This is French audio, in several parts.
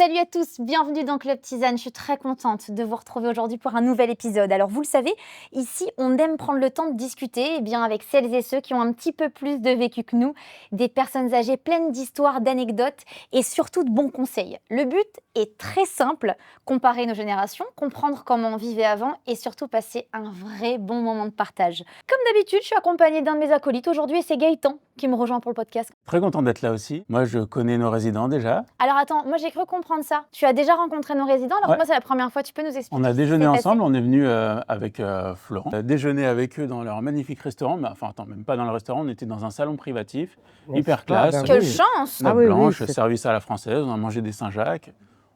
Salut à tous, bienvenue dans Club Tisane. Je suis très contente de vous retrouver aujourd'hui pour un nouvel épisode. Alors vous le savez, ici on aime prendre le temps de discuter avec celles et ceux qui ont un petit peu plus de vécu que nous, des personnes âgées pleines d'histoires, d'anecdotes et surtout de bons conseils. Le but est très simple, comparer nos générations, comprendre comment on vivait avant et surtout passer un vrai bon moment de partage. Comme d'habitude, je suis accompagnée d'un de mes acolytes aujourd'hui et c'est Gaëtan qui me rejoint pour le podcast. Très content d'être là aussi. Moi, je connais nos résidents déjà. Alors attends, moi j'ai cru comprendre ça. Tu as déjà rencontré nos résidents, alors Ouais. moi c'est la première fois, tu peux nous expliquer? On a ce qui déjeuné s'est ensemble, passé on est venu avec Florent. On a déjeuné avec eux dans leur magnifique restaurant. Même pas dans le restaurant, on était dans un salon privatif, hyper classe. Quelle chance! Nappe blanche, service à la française, on a mangé des Saint-Jacques,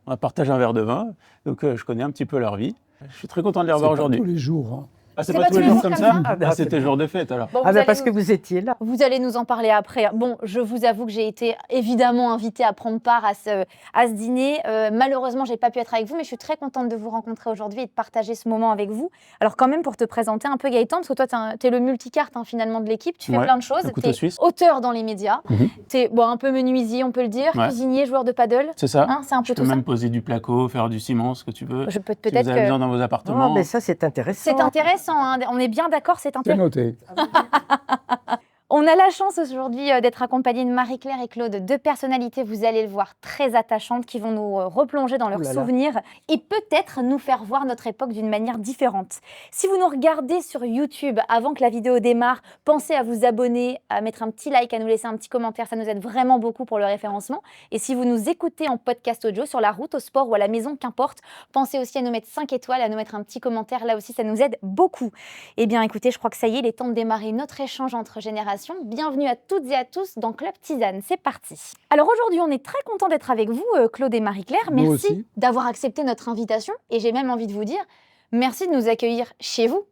on a partagé un verre de vin. Donc je connais un petit peu leur vie. Je suis très content de les revoir aujourd'hui. Tous les jours. Hein. Ah, c'est pas tous les jours comme ça? C'était jour de fête alors. Bon, parce que vous étiez là. Vous allez nous en parler après. Bon, je vous avoue que j'ai été évidemment invitée à prendre part à ce dîner. Malheureusement, j'ai pas pu être avec vous, mais je suis très contente de vous rencontrer aujourd'hui et de partager ce moment avec vous. Alors quand même, pour te présenter un peu Gaëtan, parce que toi, tu es le multicarte finalement de l'équipe, tu fais plein de choses. Tu es auteur dans les médias, tu es un peu menuisier, on peut le dire, cuisinier, joueur de paddle. C'est ça. C'est un peu tu peux même poser du placo, faire du ciment, ce que tu veux. Je peux Si peut-être vous avez besoin dans vos appartements. Oh, mais ça, c'est intéressant. C'est intéressant. On est bien d'accord, c'est C'est intéressant. noté. On a la chance aujourd'hui d'être accompagnés de Marie-Claire et Claude, deux personnalités, vous allez le voir, très attachantes, qui vont nous replonger dans leurs souvenirs et peut-être nous faire voir notre époque d'une manière différente. Si vous nous regardez sur YouTube avant que la vidéo démarre, pensez à vous abonner, à mettre un petit like, à nous laisser un petit commentaire, ça nous aide vraiment beaucoup pour le référencement. Et si vous nous écoutez en podcast audio, sur la route, au sport ou à la maison, qu'importe, pensez aussi à nous mettre 5 étoiles, à nous mettre un petit commentaire, là aussi ça nous aide beaucoup. Eh bien écoutez, je crois que ça y est, il est temps de démarrer notre échange entre générations. Bienvenue à toutes et à tous dans Club Tisane, c'est parti. Alors aujourd'hui, on est très content d'être avec vous, Claude et Marie-Claire. Merci d'avoir accepté notre invitation et j'ai même envie de vous dire merci de nous accueillir chez vous.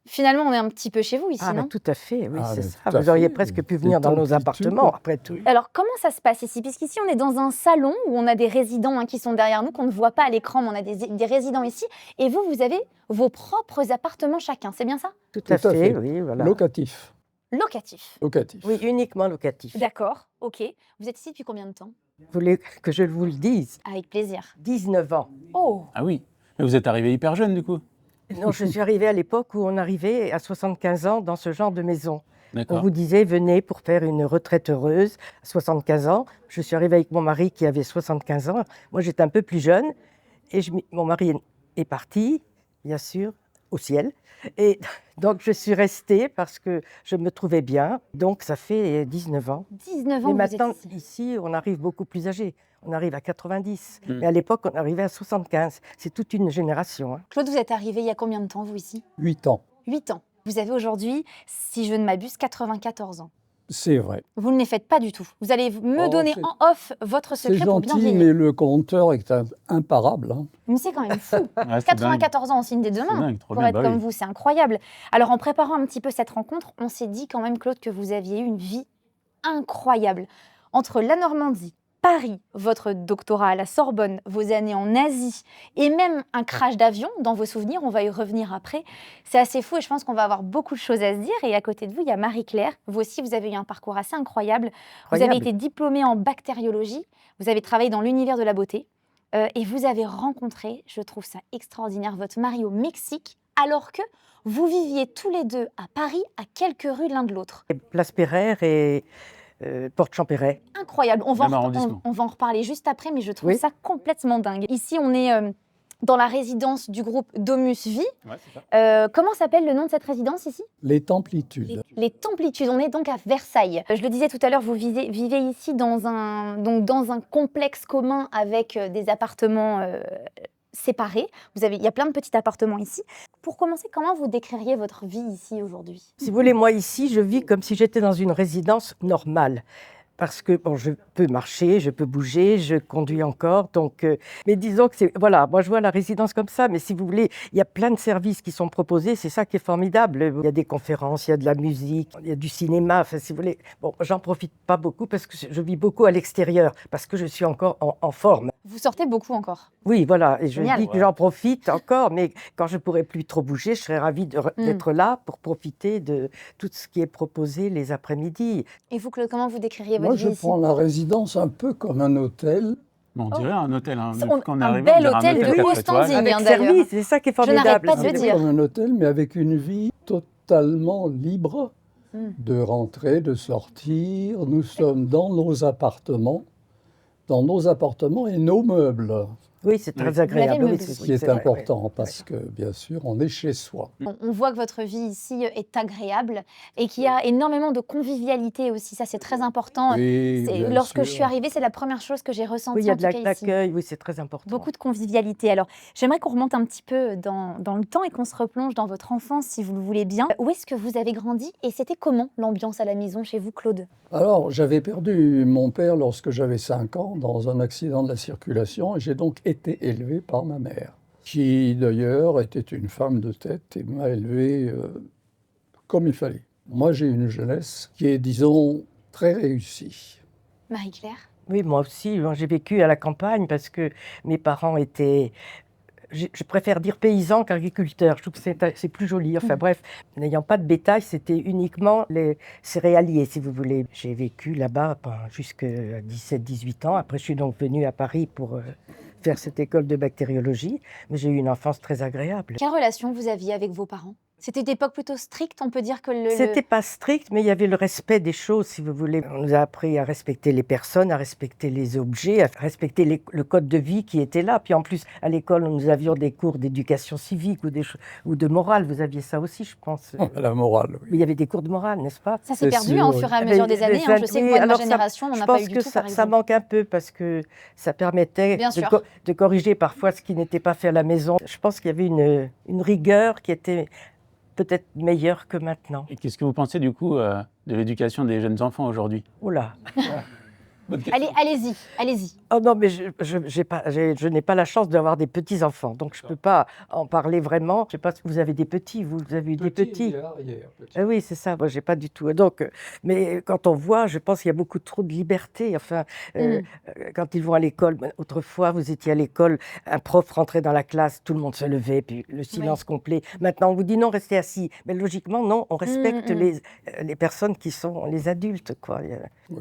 Finalement, on est un petit peu chez vous ici, non? Tout à fait, oui, c'est ça. Vous auriez presque pu venir dans nos appartements, après tout. Alors, comment ça se passe ici? Puisqu'ici, on est dans un salon où on a des résidents qui sont derrière nous, qu'on ne voit pas à l'écran, mais on a des résidents ici. Et vous, vous avez vos propres appartements chacun, c'est bien ça? Tout à fait, oui, voilà. Locatif. Locatif? Locatif. Oui, uniquement locatif. D'accord, ok. Vous êtes ici depuis combien de temps? Vous voulez que je vous le dise? Avec plaisir. 19 ans. Oh! Ah oui, mais vous êtes arrivé hyper jeune du coup. Non, je suis arrivée à l'époque où on arrivait à 75 ans dans ce genre de maison. On vous disait, venez pour faire une retraite heureuse à 75 ans. Je suis arrivée avec mon mari qui avait 75 ans. Moi, j'étais un peu plus jeune. Et mon mari est parti, bien sûr, au ciel. Et donc, je suis restée parce que je me trouvais bien. Donc, ça fait 19 ans. 19 ans, et vous maintenant, êtes ici, on arrive beaucoup plus âgé. On arrive à 90. Mais à l'époque, on arrivait à 75. C'est toute une génération. Hein. Claude, vous êtes arrivé il y a combien de temps, vous, ici? 8 ans. 8 ans. Vous avez aujourd'hui, si je ne m'abuse, 94 ans. C'est vrai. Vous ne les faites pas du tout. Vous allez me donner en off votre secret C'est pour bien gentil, vieillir. mais le compteur est imparable. Hein. Mais c'est quand même fou. 94 ans, on signe des deux mains. Dingue, trop Pour bien, être comme vous, c'est incroyable. Alors, en préparant un petit peu cette rencontre, on s'est dit quand même, Claude, que vous aviez eu une vie incroyable. Entre la Normandie, Paris, votre doctorat à la Sorbonne, vos années en Asie et même un crash d'avion dans vos souvenirs, on va y revenir après. C'est assez fou et je pense qu'on va avoir beaucoup de choses à se dire. Et à côté de vous, il y a Marie-Claire. Vous aussi, vous avez eu un parcours assez incroyable. Vous avez été diplômée en bactériologie, vous avez travaillé dans l'univers de la beauté et vous avez rencontré, je trouve ça extraordinaire, votre mari au Mexique alors que vous viviez tous les deux à Paris, à quelques rues l'un de l'autre. Place Pereire et Porte Champéret. Incroyable, on va en reparler juste après, mais je trouve ça complètement dingue. Ici, on est dans la résidence du groupe Domus Vie. Ouais, c'est ça. Comment s'appelle le nom de cette résidence ici? Les Templitudes. Les Templitudes, on est donc à Versailles. Je le disais tout à l'heure, vous vivez ici dans un complexe commun avec des appartements séparés. Il y a plein de petits appartements ici. Pour commencer, comment vous décririez votre vie ici aujourd'hui? Si vous voulez, moi ici, je vis comme si j'étais dans une résidence normale. Parce que je peux marcher, je peux bouger, je conduis encore. Donc, mais disons que voilà, moi je vois la résidence comme ça. Mais si vous voulez, il y a plein de services qui sont proposés. C'est ça qui est formidable. Il y a des conférences, il y a de la musique, il y a du cinéma. Enfin, si vous voulez, j'en profite pas beaucoup parce que je vis beaucoup à l'extérieur, parce que je suis encore en forme. Vous sortez beaucoup encore? Oui, voilà. Et je dis que j'en profite encore, mais quand je pourrai plus trop bouger, je serais ravie d'être là pour profiter de tout ce qui est proposé les après-midi. Et vous, Claude, comment vous décririez votre Moi, vie je ici? prends la résidence un peu comme un hôtel. On dirait un hôtel. Hein. Quand on un arrive, bel on dirait un hôtel de quatre haut étoiles. standing. Avec hein, d'ailleurs. service, c'est ça qui est Je n'arrête formidable. pas de le C'est dire. comme un hôtel, mais avec une vie totalement libre de rentrer, de sortir. Nous sommes dans nos appartements et nos meubles, Oui, c'est très agréable. Vous l'avez Oui, meublé. ce qui est c'est vrai, important ouais. parce que, bien sûr, on est chez soi. On voit que votre vie ici est agréable et qu'il y a énormément de convivialité aussi. Ça, c'est très important. Oui, bien Lorsque je sûr. suis arrivée, c'est la première chose que j'ai ressentie Oui, il y a en de tout cas ici. l'accueil, oui, c'est très important. Beaucoup de convivialité. Alors, j'aimerais qu'on remonte un petit peu dans le temps et qu'on se replonge dans votre enfance, si vous le voulez bien. Où est-ce que vous avez grandi et c'était comment l'ambiance à la maison chez vous, Claude? Alors, j'avais perdu mon père lorsque j'avais 5 ans dans un accident de la circulation et j'ai donc été élevé par ma mère, qui d'ailleurs était une femme de tête et m'a élevé comme il fallait. Moi, j'ai une jeunesse qui est, disons, très réussie. Marie-Claire? Oui, moi aussi, j'ai vécu à la campagne parce que mes parents étaient, je préfère dire paysans qu'agriculteurs, je trouve que c'est plus joli. Enfin bref, n'ayant pas de bétail, c'était uniquement les céréaliers, si vous voulez. J'ai vécu là-bas jusqu'à 17-18 ans. Après, je suis donc venue à Paris pour faire cette école de bactériologie, mais j'ai eu une enfance très agréable. Quelle relation vous aviez avec vos parents? C'était une époque plutôt stricte, on peut dire que C'était pas strict, mais il y avait le respect des choses, si vous voulez. On nous a appris à respecter les personnes, à respecter les objets, à respecter le code de vie qui était là. Puis en plus, à l'école, nous avions des cours d'éducation civique ou de morale. Vous aviez ça aussi, je pense. La morale, Mais oui. il y avait des cours de morale, n'est-ce pas? Ça s'est C'est perdu sûr, au oui. fur et à mesure des années. hein. Je sais que moi, de ma génération, on n'en a pas eu du tout, par ça exemple. manque un peu parce que ça permettait Bien sûr. de corriger parfois ce qui n'était pas fait à la maison. Je pense qu'il y avait une rigueur qui était peut-être meilleure que maintenant. Et qu'est-ce que vous pensez du coup de l'éducation des jeunes enfants aujourd'hui? Oh là! Allez-y. Oh non, mais je n'ai pas la chance d'avoir des petits-enfants, donc je ne peux pas en parler vraiment. Je ne sais pas si vous avez des petits, vous avez eu des petits. Ah oui, c'est ça, moi je n'ai pas du tout. Donc, mais quand on voit, je pense qu'il y a beaucoup trop de liberté. Enfin, quand ils vont à l'école, autrefois vous étiez à l'école, un prof rentrait dans la classe, tout le monde se levait, puis le silence complet. Maintenant on vous dit non, restez assis. Mais logiquement, non, on respecte les personnes qui sont les adultes, quoi. Et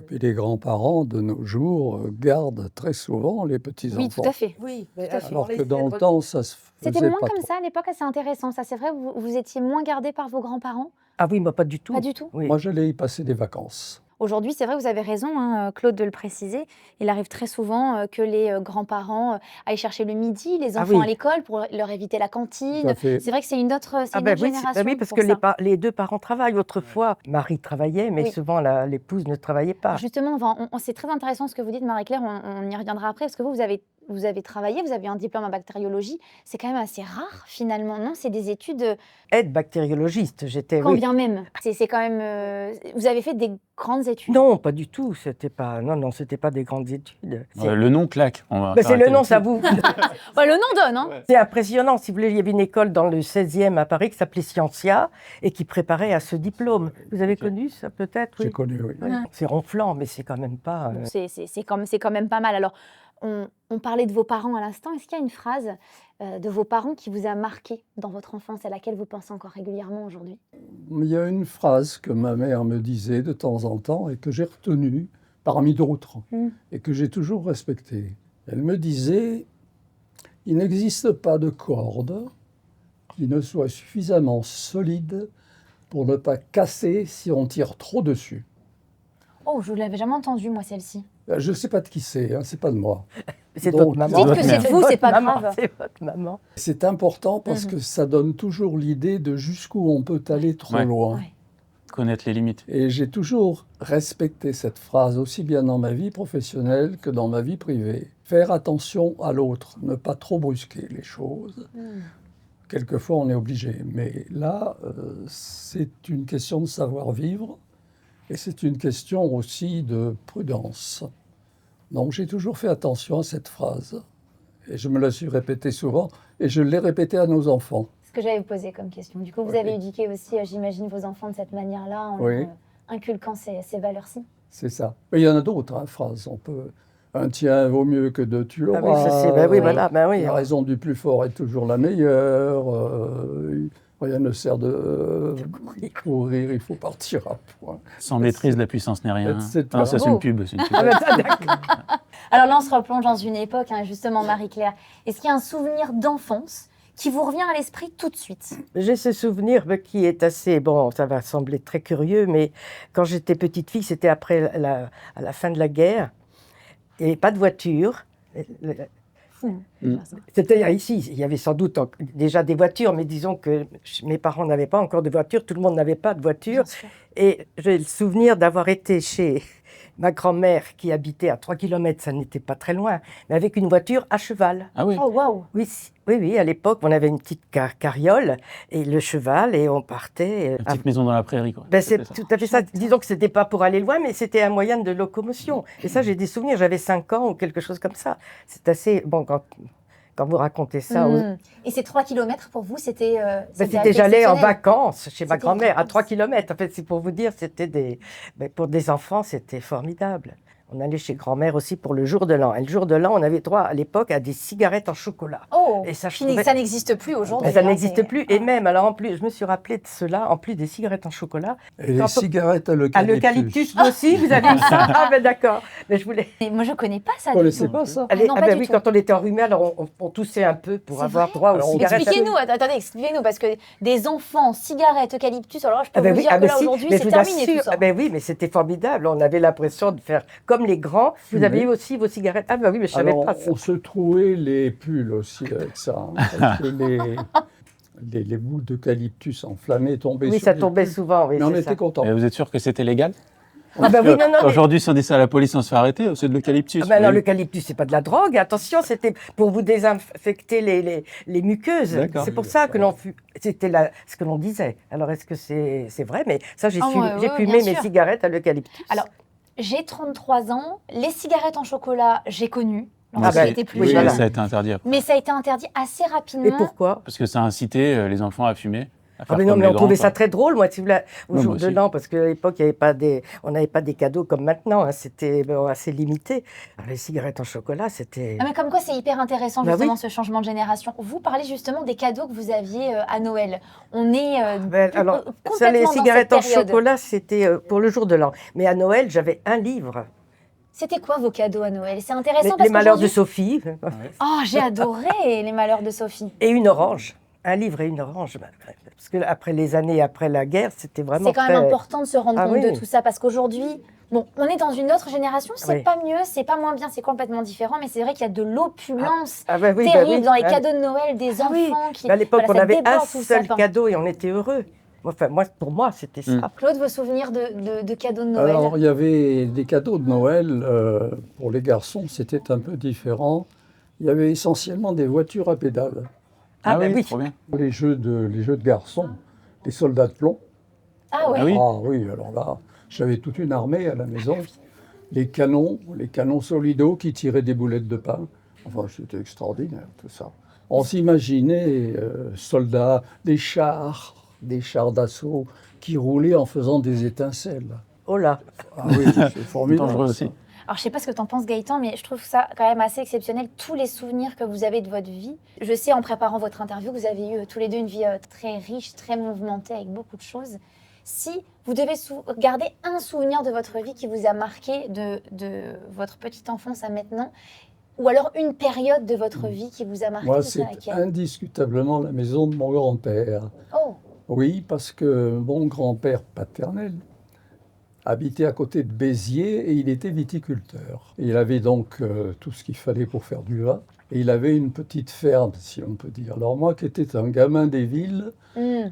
puis les grands-parents de nos jours gardent très souvent les petits-enfants. Oui, tout à fait. Oui, Alors que dans le temps, ça se faisait C'était moins pas comme trop. ça à l'époque, c'est intéressant. Ça, c'est vrai, vous étiez moins gardé par vos grands-parents? Ah oui, moi pas du tout. Pas du tout. Oui. Moi, j'allais y passer des vacances. Aujourd'hui, c'est vrai, vous avez raison, hein, Claude, de le préciser. Il arrive très souvent que les grands-parents aillent chercher le midi, les Ah enfants oui. à l'école pour leur éviter la Tout cantine. à fait. C'est vrai que c'est une autre, Ah ben oui, génération. oui, parce pour que ça. les deux parents travaillent. Autrefois, Marie travaillait, mais Oui. souvent l'épouse ne travaillait pas. Justement, c'est très intéressant ce que vous dites, Marie-Claire, on y reviendra après, parce que vous avez travaillé, vous avez un diplôme en bactériologie. C'est quand même assez rare, finalement, non? C'est des études, Être bactériologiste, j'étais. quand Oui. bien même. C'est quand même... vous avez fait des grandes études. Non, pas du tout. C'était pas des grandes études. Le nom claque. On va Ben, c'est s'arrêter le nom, là-dessus. ça vous. Bah, le nom donne, hein. C'est impressionnant. Si vous voulez, il y avait une école dans le 16e à Paris qui s'appelait Scientia et qui préparait à ce diplôme. Vous avez connu ça peut-être? J'ai Oui. connu, oui. Oui. C'est ronflant, mais c'est quand même pas. Bon, c'est quand même pas mal. Alors, on parlait de vos parents à l'instant. Est-ce qu'il y a une phrase de vos parents qui vous a marqué dans votre enfance, à laquelle vous pensez encore régulièrement aujourd'hui? Il y a une phrase que ma mère me disait de temps en temps et que j'ai retenue parmi d'autres et que j'ai toujours respectée. Elle me disait « Il n'existe pas de corde qui ne soit suffisamment solide pour ne pas casser si on tire trop dessus. » Oh, je ne l'avais jamais entendue, moi, celle-ci. Je ne sais pas de qui c'est, hein, c'est pas de moi. C'est Donc, votre maman. dites que c'est de vous, c'est pas Maman, grave. C'est votre maman. C'est important parce que ça donne toujours l'idée de jusqu'où on peut aller trop Ouais. loin. Ouais. Connaître les limites. Et j'ai toujours respecté cette phrase, aussi bien dans ma vie professionnelle que dans ma vie privée. Faire attention à l'autre, ne pas trop brusquer les choses. Quelquefois, on est obligé. Mais là, c'est une question de savoir-vivre et c'est une question aussi de prudence. Donc, j'ai toujours fait attention à cette phrase. Et je me la suis répétée souvent et je l'ai répétée à nos enfants. Ce que j'avais posé comme question. Du coup, vous Oui. avez éduqué aussi, j'imagine, vos enfants de cette manière-là, en Oui. leur inculquant ces valeurs-ci. C'est ça. Mais il y en a d'autres, hein, phrases. On peut... Un tien vaut mieux que deux, tu l'auras. Ah oui, ça c'est. Ben oui, Oui. voilà. Ben oui. La raison du plus fort est toujours la meilleure. Rien ne sert de courir, il faut partir à point. Sans maîtrise, la puissance n'est rien. Etc. Non, ça c'est Oh. une pub. C'est une pub. Ah ben ça, d'accord. Alors là, on se replonge dans une époque, hein, justement, Marie-Claire. Est-ce qu'il y a un souvenir d'enfance qui vous revient à l'esprit tout de suite? J'ai ce souvenir qui est assez, bon, ça va sembler très curieux, mais quand j'étais petite fille, c'était après à la fin de la guerre, et pas de voiture. C'était ici, il y avait sans doute déjà des voitures, mais disons que mes parents n'avaient pas encore de voiture, tout le monde n'avait pas de voiture. Et j'ai le souvenir d'avoir été chez ma grand-mère qui habitait à 3 km, ça n'était pas très loin, mais avec une voiture à cheval. Ah oui. Oh, waouh! Oui, oui, à l'époque, on avait une petite carriole et le cheval et on partait. Une petite maison dans la prairie, quoi. Ben, c'est tout à fait ça. Disons que c'était pas pour aller loin, mais c'était un moyen de locomotion. Et ça, j'ai des souvenirs. J'avais 5 ans ou quelque chose comme ça. C'est assez... Bon, quand vous racontez ça... Et ces 3 kilomètres, pour vous, c'était j'allais en exceptionnel. vacances chez ma C'était grand-mère, à vacances. 3 km. En fait, c'est pour vous dire, pour des enfants, c'était formidable. On allait chez grand-mère aussi pour le jour de l'an. Et le jour de l'an, on avait droit à l'époque à des cigarettes en chocolat. Oh, Et ça, je ça trouvais- n'existe plus aujourd'hui. Ça hein, n'existe c'est- plus. Et même, alors en plus, je me suis rappelé de cela, en plus des cigarettes en chocolat. Et les Quand on- cigarettes à À l'eucalyptus. l'eucalyptus, vous aussi, vous avez eu ça? Ah ben d'accord. Mais je voulais... Mais moi, je connais pas ça Vous du connaissez tout. pas ça? Ah non, pas ben du oui, tout. quand on était enrhumé, alors on toussait un peu pour C'est avoir vrai droit aux Alors, on cigarettes. Expliquez-nous, attendez, expliquez-nous, parce que des enfants, cigarettes, eucalyptus, alors là, je peux Ah ben vous oui, dire que là, si, aujourd'hui, mais c'est je vous terminé assure, tout ça. ah ben oui, mais c'était formidable. On avait l'impression de faire comme les grands. Vous Fumer. avez eu aussi vos cigarettes? Ah ben oui, mais je savais Alors, pas ça. on se trouait les pulls aussi avec ça, hein, parce que les bouts d'eucalyptus enflammés tombaient Oui, sur ça les tombait pulls. souvent, oui, Mais on c'est était ça. contents. Et vous êtes sûr que c'était légal? Ah ben oui, non, non, mais- Aujourd'hui, si on dit ça à la police, on se fait arrêter, c'est de l'eucalyptus. Ah ben non, Oui. l'eucalyptus, c'est pas de la drogue. Attention, c'était pour vous désinfecter les muqueuses. D'accord. C'est pour ça que c'était ce que l'on disait. Alors, est-ce que c'est vrai? Mais ça, j'ai Ah ouais, j'ai ouais, fumé bien mes sûr. cigarettes à l'eucalyptus. Alors, j'ai 33 ans, les cigarettes en chocolat, j'ai connu, Moi lorsque ben, j'étais plus oui, Oui, jeune. voilà. ça a été interdit après. Mais ça a été interdit assez rapidement. Et pourquoi? Parce que ça a incité les enfants à fumer. À Ah faire mais non, comme mais les on trouvait grands, ça quoi. très drôle, moi, si vous voulez, au Ouais, jour moi de aussi. l'an, parce qu'à l'époque, on n'avait pas des cadeaux comme maintenant, hein, c'était assez limité. Alors, les cigarettes en chocolat, c'était... Ah, mais comme quoi, c'est hyper intéressant, Bah justement, oui. ce changement de génération. Vous parlez justement des cadeaux que vous aviez à Noël. On est Alors, complètement ça, les dans cigarettes cette en période. chocolat, c'était pour le jour de l'an. Mais à Noël, j'avais un livre, C'était quoi vos cadeaux à Noël? C'est intéressant Les parce Malheurs de qu'aujourd'hui- Sophie, Oh, j'ai adoré Les Malheurs de Sophie. et une orange. Un livre et une orange. Parce que après les années après la guerre, c'était vraiment C'est quand même très- important de se rendre Ah compte oui. de tout ça parce qu'aujourd'hui, bon, on est dans une autre génération, c'est Oui. pas mieux, c'est pas moins bien, c'est complètement différent, mais c'est vrai qu'il y a de l'opulence Ah ben oui, ben terrible oui. dans les Ah, cadeaux de Noël des ah enfants oui. qui. Mais à l'époque, voilà, on ça avait un déborde sous le seul sapin. cadeau et on était heureux. Enfin, pour moi, c'était ça. Claude, vos souvenirs de cadeaux de Noël? Alors, il y avait des cadeaux de Noël. Pour les garçons, c'était un peu différent. Il y avait essentiellement des voitures à pédales. Ah ben oui. trop bien. Les jeux de garçons, les soldats de plomb. Ah ouais. Ah oui. Ah oui, alors là, j'avais toute une armée à la maison. Les canons solidos qui tiraient des boulettes de pain. Enfin, c'était extraordinaire tout ça. On s'imaginait soldats, des chars d'assaut qui roulaient en faisant des étincelles. Oh là. Ah oui, c'est formidable. Dangereux ça. aussi. Alors, je sais pas ce que tu en penses, Gaëtan, mais je trouve ça quand même assez exceptionnel, tous les souvenirs que vous avez de votre vie. Je sais, en préparant votre interview, vous avez eu tous les deux une vie très riche, très mouvementée, avec beaucoup de choses. Si vous devez garder un souvenir de votre vie qui vous a marqué de votre petite enfance à maintenant, ou alors une période de votre vie qui vous a marqué, Moi, ce c'est serait laquelle? indiscutablement la maison de mon grand-père. Oh, Oui, parce que mon grand-père paternel habitait à côté de Béziers et il était viticulteur. Et il avait donc tout ce qu'il fallait pour faire du vin. Et il avait une petite ferme, si on peut dire. Alors moi, qui étais un gamin des villes,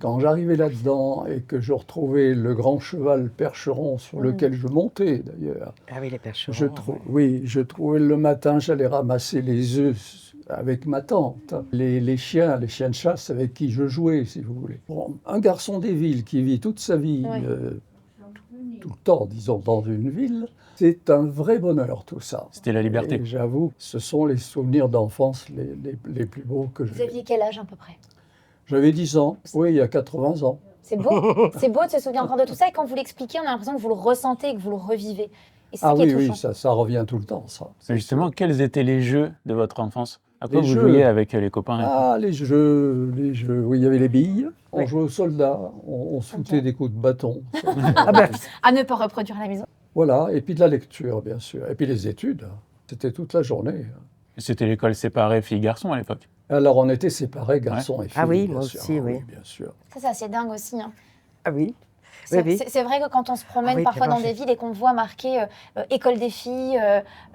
quand j'arrivais là-dedans et que je retrouvais le grand cheval percheron sur lequel je montais d'ailleurs, Ah oui, les percherons. je trouvais le matin, j'allais ramasser les œufs avec ma tante, les chiens de chasse avec qui je jouais, si vous voulez. Bon, un garçon des villes qui vit toute sa vie, Ouais. tout le temps, disons, dans une ville, c'est un vrai bonheur tout ça. C'était la liberté. Et j'avoue, ce sont les souvenirs d'enfance les plus beaux que vous j'ai. aviez quel âge à peu près? J'avais 10 ans, oui, il y a 80 ans. C'est beau, c'est beau de se souvenir encore de tout ça, et quand vous l'expliquez, on a l'impression que vous le ressentez et que vous le revivez. Et c'est ça Ah qui est oui, oui, touchant. ça revient tout le temps, ça. Mais justement, quels étaient les jeux de votre enfance? À quoi Les vous jeux. jouiez avec les copains? Ah, les jeux, oui, il y avait les billes, on Oui. jouait aux soldats, on se foutait des coups de bâton. Ah ben, À ne pas reproduire à la maison. Voilà, et puis de la lecture, bien sûr, et puis les études. C'était toute la journée. C'était l'école séparée filles-garçons à l'époque. Alors, on était séparés, garçons et filles. Ah oui, bien moi sûr. aussi, Ah oui. bien sûr. Ça, c'est assez dingue aussi. Hein. Ah oui. C'est Oui, oui. c'est vrai que quand on se promène Ah oui, parfois alors dans des villes et qu'on voit marqué école des filles,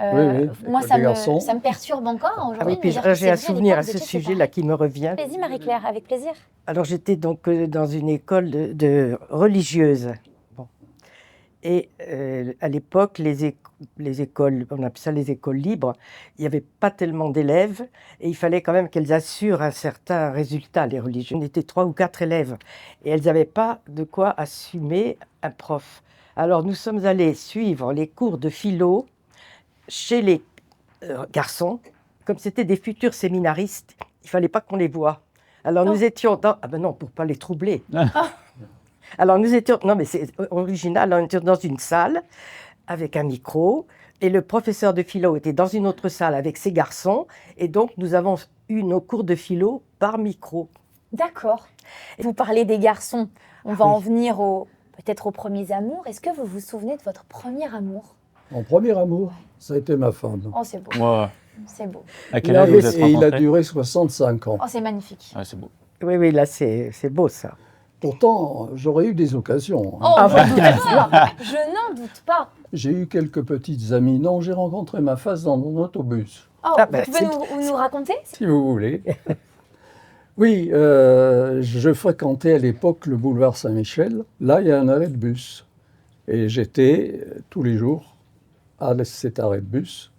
Oui, moi école ça des garçons. ça me perturbe encore Ah aujourd'hui. oui, puis de me dire que j'ai c'est un vrai, souvenir à l'époque, ce vous étiez sujet-là séparés. qui me revient. Vas-y Marie-Claire, avec plaisir. Alors j'étais donc dans une école de religieuse. Bon. Et à l'époque, les écoles, on appelle ça les écoles libres, il n'y avait pas tellement d'élèves et il fallait quand même qu'elles assurent un certain résultat, les religieuses. On était 3 ou 4 élèves et elles n'avaient pas de quoi assumer un prof. Alors nous sommes allés suivre les cours de philo chez les garçons. Comme c'était des futurs séminaristes, il ne fallait pas qu'on les voie. Alors nous étions dans... Ah ben non, pour ne pas les troubler. Alors nous étions... Non mais c'est original, on était dans une salle avec un micro et le professeur de philo était dans une autre salle avec ses garçons et donc nous avons eu nos cours de philo par micro. D'accord. Vous parlez des garçons. On va oui. en venir peut-être aux premiers amours. Est-ce que vous vous souvenez de votre premier amour? Mon premier amour, ça a été ma femme. Oh, c'est beau. Wow. C'est beau. À quel âge Et vous êtes il a rencontrés? duré 65 ans. Oh, c'est magnifique. Ouais, c'est beau. Oui, oui, là c'est beau ça. Pourtant, j'aurais eu des occasions. Oh, hein. je n'en doute pas. Je n'en doute pas. J'ai eu quelques petites amies. Non, j'ai rencontré ma femme dans mon autobus, Oh, Ah, vous ben, pouvez nous raconter? si vous voulez. Oui, je fréquentais à l'époque le boulevard Saint-Michel. Là, il y a un arrêt de bus. Et j'étais tous les jours à cet arrêt de bus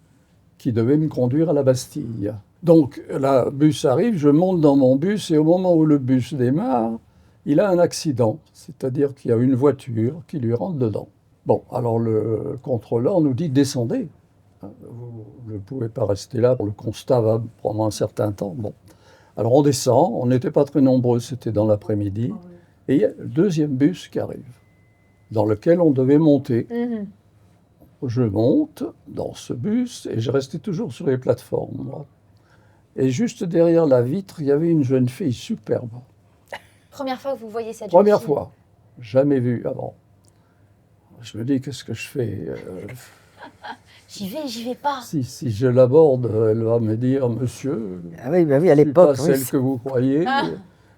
qui devait me conduire à la Bastille. Donc, le bus arrive, je monte dans mon bus et au moment où le bus démarre, il a un accident. C'est-à-dire qu'il y a une voiture qui lui rentre dedans. Bon, alors le contrôleur nous dit « descendez ». Vous ne pouvez pas rester là, le constat va prendre un certain temps. Bon. Alors on descend, on n'était pas très nombreux, c'était dans l'après-midi, et il y a le deuxième bus qui arrive, dans lequel on devait monter. Je monte dans ce bus et je restais toujours sur les plateformes, moi. Et juste derrière la vitre, il y avait une jeune fille superbe. Première fois que vous voyez cette jeune Première fille. fois, jamais vue avant. Je me dis, qu'est-ce que je fais? J'y vais pas. Si je l'aborde, elle va me dire, monsieur, Ah oui, bah oui, à je suis pas l'époque. oui, celle que vous croyez. Ah.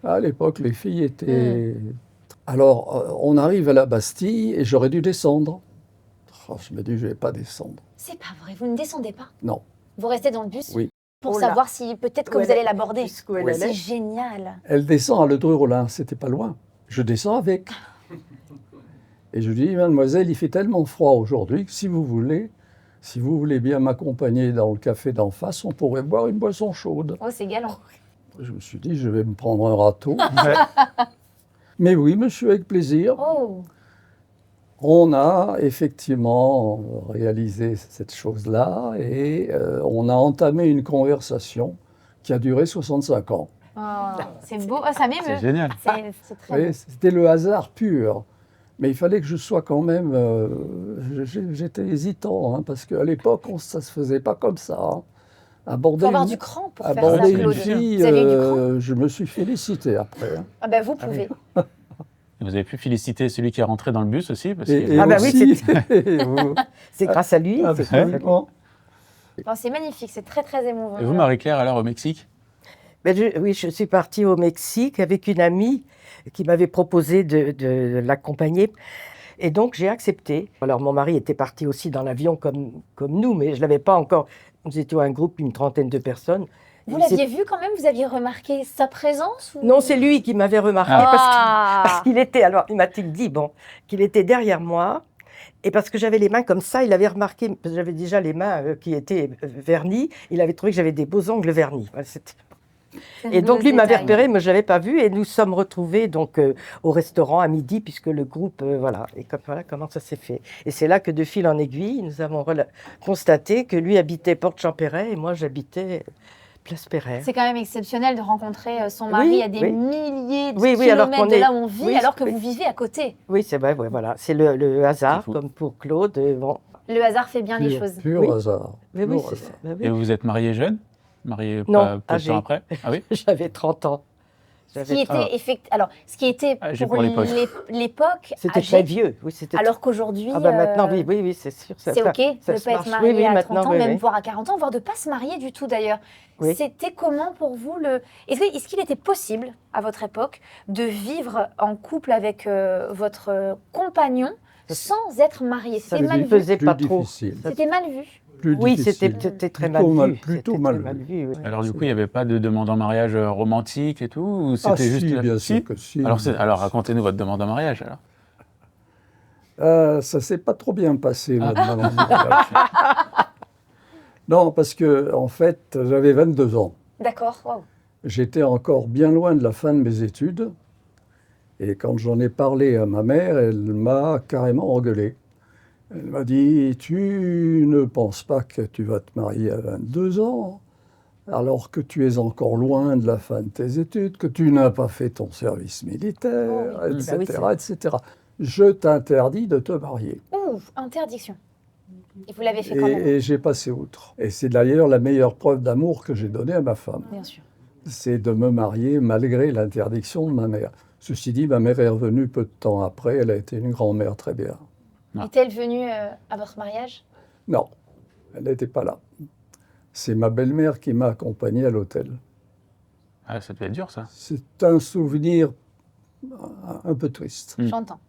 À l'époque, les filles étaient... Alors, on arrive à la Bastille et j'aurais dû descendre. Oh, je me dis, je ne vais pas descendre. C'est pas vrai, vous ne descendez pas. Non. Vous restez dans le bus Oui. pour Oh là. savoir si peut-être que Où vous elle allez est- l'aborder. jusqu'où elle Oui. C'est allait. génial. Elle descend à Le Dreux-Rollin, c'était pas loin. Je descends avec. Et je lui dis, mademoiselle, il fait tellement froid aujourd'hui que si vous voulez bien m'accompagner dans le café d'en face, on pourrait boire une boisson chaude. Oh, c'est galant. Je me suis dit, je vais me prendre un râteau. Mais oui, monsieur, avec plaisir. Oh, On a effectivement réalisé cette chose-là et on a entamé une conversation qui a duré 65 ans. oh, c'est beau. Ah, ça m'émeut. C'est génial. C'est très Oui, beau. c'était le hasard pur. Mais il fallait que je sois quand même... j'étais hésitant, hein, parce qu'à l'époque, ça ne se faisait pas comme ça. Hein. Il Aborder faut avoir une, du cran pour faire ça, aborder une Claude. fille, Vous avez eu du cran? je me suis félicité après. Hein. Ah ben, vous pouvez. Et vous avez pu féliciter celui qui est rentré dans le bus aussi parce Et, que... et Ah bah oui, aussi, C'est grâce à lui. c'est grâce à lui. absolument. Enfin, c'est magnifique, c'est très très émouvant. Et vous, Marie-Claire, alors au Mexique? Ben, oui, je suis partie au Mexique avec une amie qui m'avait proposé de l'accompagner. Et donc, j'ai accepté. Alors, mon mari était parti aussi dans l'avion comme nous, mais je ne l'avais pas encore. Nous étions un groupe, une trentaine de personnes. Vous Il s'est- l'aviez vu quand même? Vous aviez remarqué sa présence ou... Non, c'est lui qui m'avait remarqué Ah. parce qu'il était, alors il m'a-t-il dit, bon, qu'il était derrière moi. Et parce que j'avais les mains comme ça, il avait remarqué, parce que j'avais déjà les mains qui étaient vernies, il avait trouvé que j'avais des beaux ongles vernis. Voilà, et donc lui m'avait repéré, mais je ne l'avais pas vu. Et nous sommes retrouvés donc au restaurant à midi, puisque le groupe, voilà. Et voilà comment ça s'est fait. Et c'est là que de fil en aiguille, nous avons constaté que lui habitait Porte-Champéret et moi j'habitais Place Pereire. C'est quand même exceptionnel de rencontrer son mari Oui, à des oui. milliers de Oui, oui, kilomètres alors qu'on de est- là où on vit, oui, alors que oui. vous vivez à côté. Oui, c'est vrai, ouais, voilà. C'est le hasard, C'est fou. comme pour Claude. Bon. Le hasard fait bien les Pur, choses. pur Oui. hasard. Mais oui, Pur c'est hasard. ça. Ben oui. Et vous êtes marié jeune? Marié Non, pas peu de âgé. temps après? Ah oui? J'avais 30 ans. Ce qui était Âgé pour pour l'époque. l'époque, C'était âgé, très vieux. Oui, c'était alors qu'aujourd'hui, Ah bah maintenant, oui, c'est sûr. c'est OK de ne se pas être marche. marié Oui, à 30 maintenant, ans, oui, même oui. voire à 40 ans, voire de ne pas se marier du tout d'ailleurs. Oui. C'était comment pour vous Est-ce qu'il était possible, à votre époque, de vivre en couple avec votre compagnon sans être marié? Ça C'était ne mal lui vu. faisait Plus pas trop. difficile. C'était mal vu. Plus Oui, difficile. c'était très Plutôt mal vu. plutôt C'était mal très mal vu. vu, oui. Alors du coup, il n'y avait pas de demande en mariage romantique et tout, ou Ah c'était si, juste bien sûr que si. Alors racontez-nous votre demande en mariage alors. Ça s'est pas trop bien passé, madame. Non, parce que en fait, j'avais 22 ans. D'accord. Wow. J'étais encore bien loin de la fin de mes études. Et quand j'en ai parlé à ma mère, elle m'a carrément engueulé. Elle m'a dit, tu ne penses pas que tu vas te marier à 22 ans, alors que tu es encore loin de la fin de tes études, que tu n'as pas fait ton service militaire, Oh oui. etc., etc. Je t'interdis de te marier. Ouh, interdiction. Et vous l'avez fait quand même, Et j'ai passé outre. Et c'est d'ailleurs la meilleure preuve d'amour que j'ai donnée à ma femme. bien sûr. C'est de me marier malgré l'interdiction de ma mère. Ceci dit, ma mère est revenue peu de temps après. Elle a été une grand-mère très bien. Ah. Est-elle venue à votre mariage? Non, elle n'était pas là. C'est ma belle-mère qui m'a accompagné à l'hôtel. Ah, ça devait être dur ça. C'est un souvenir un peu triste. J'entends.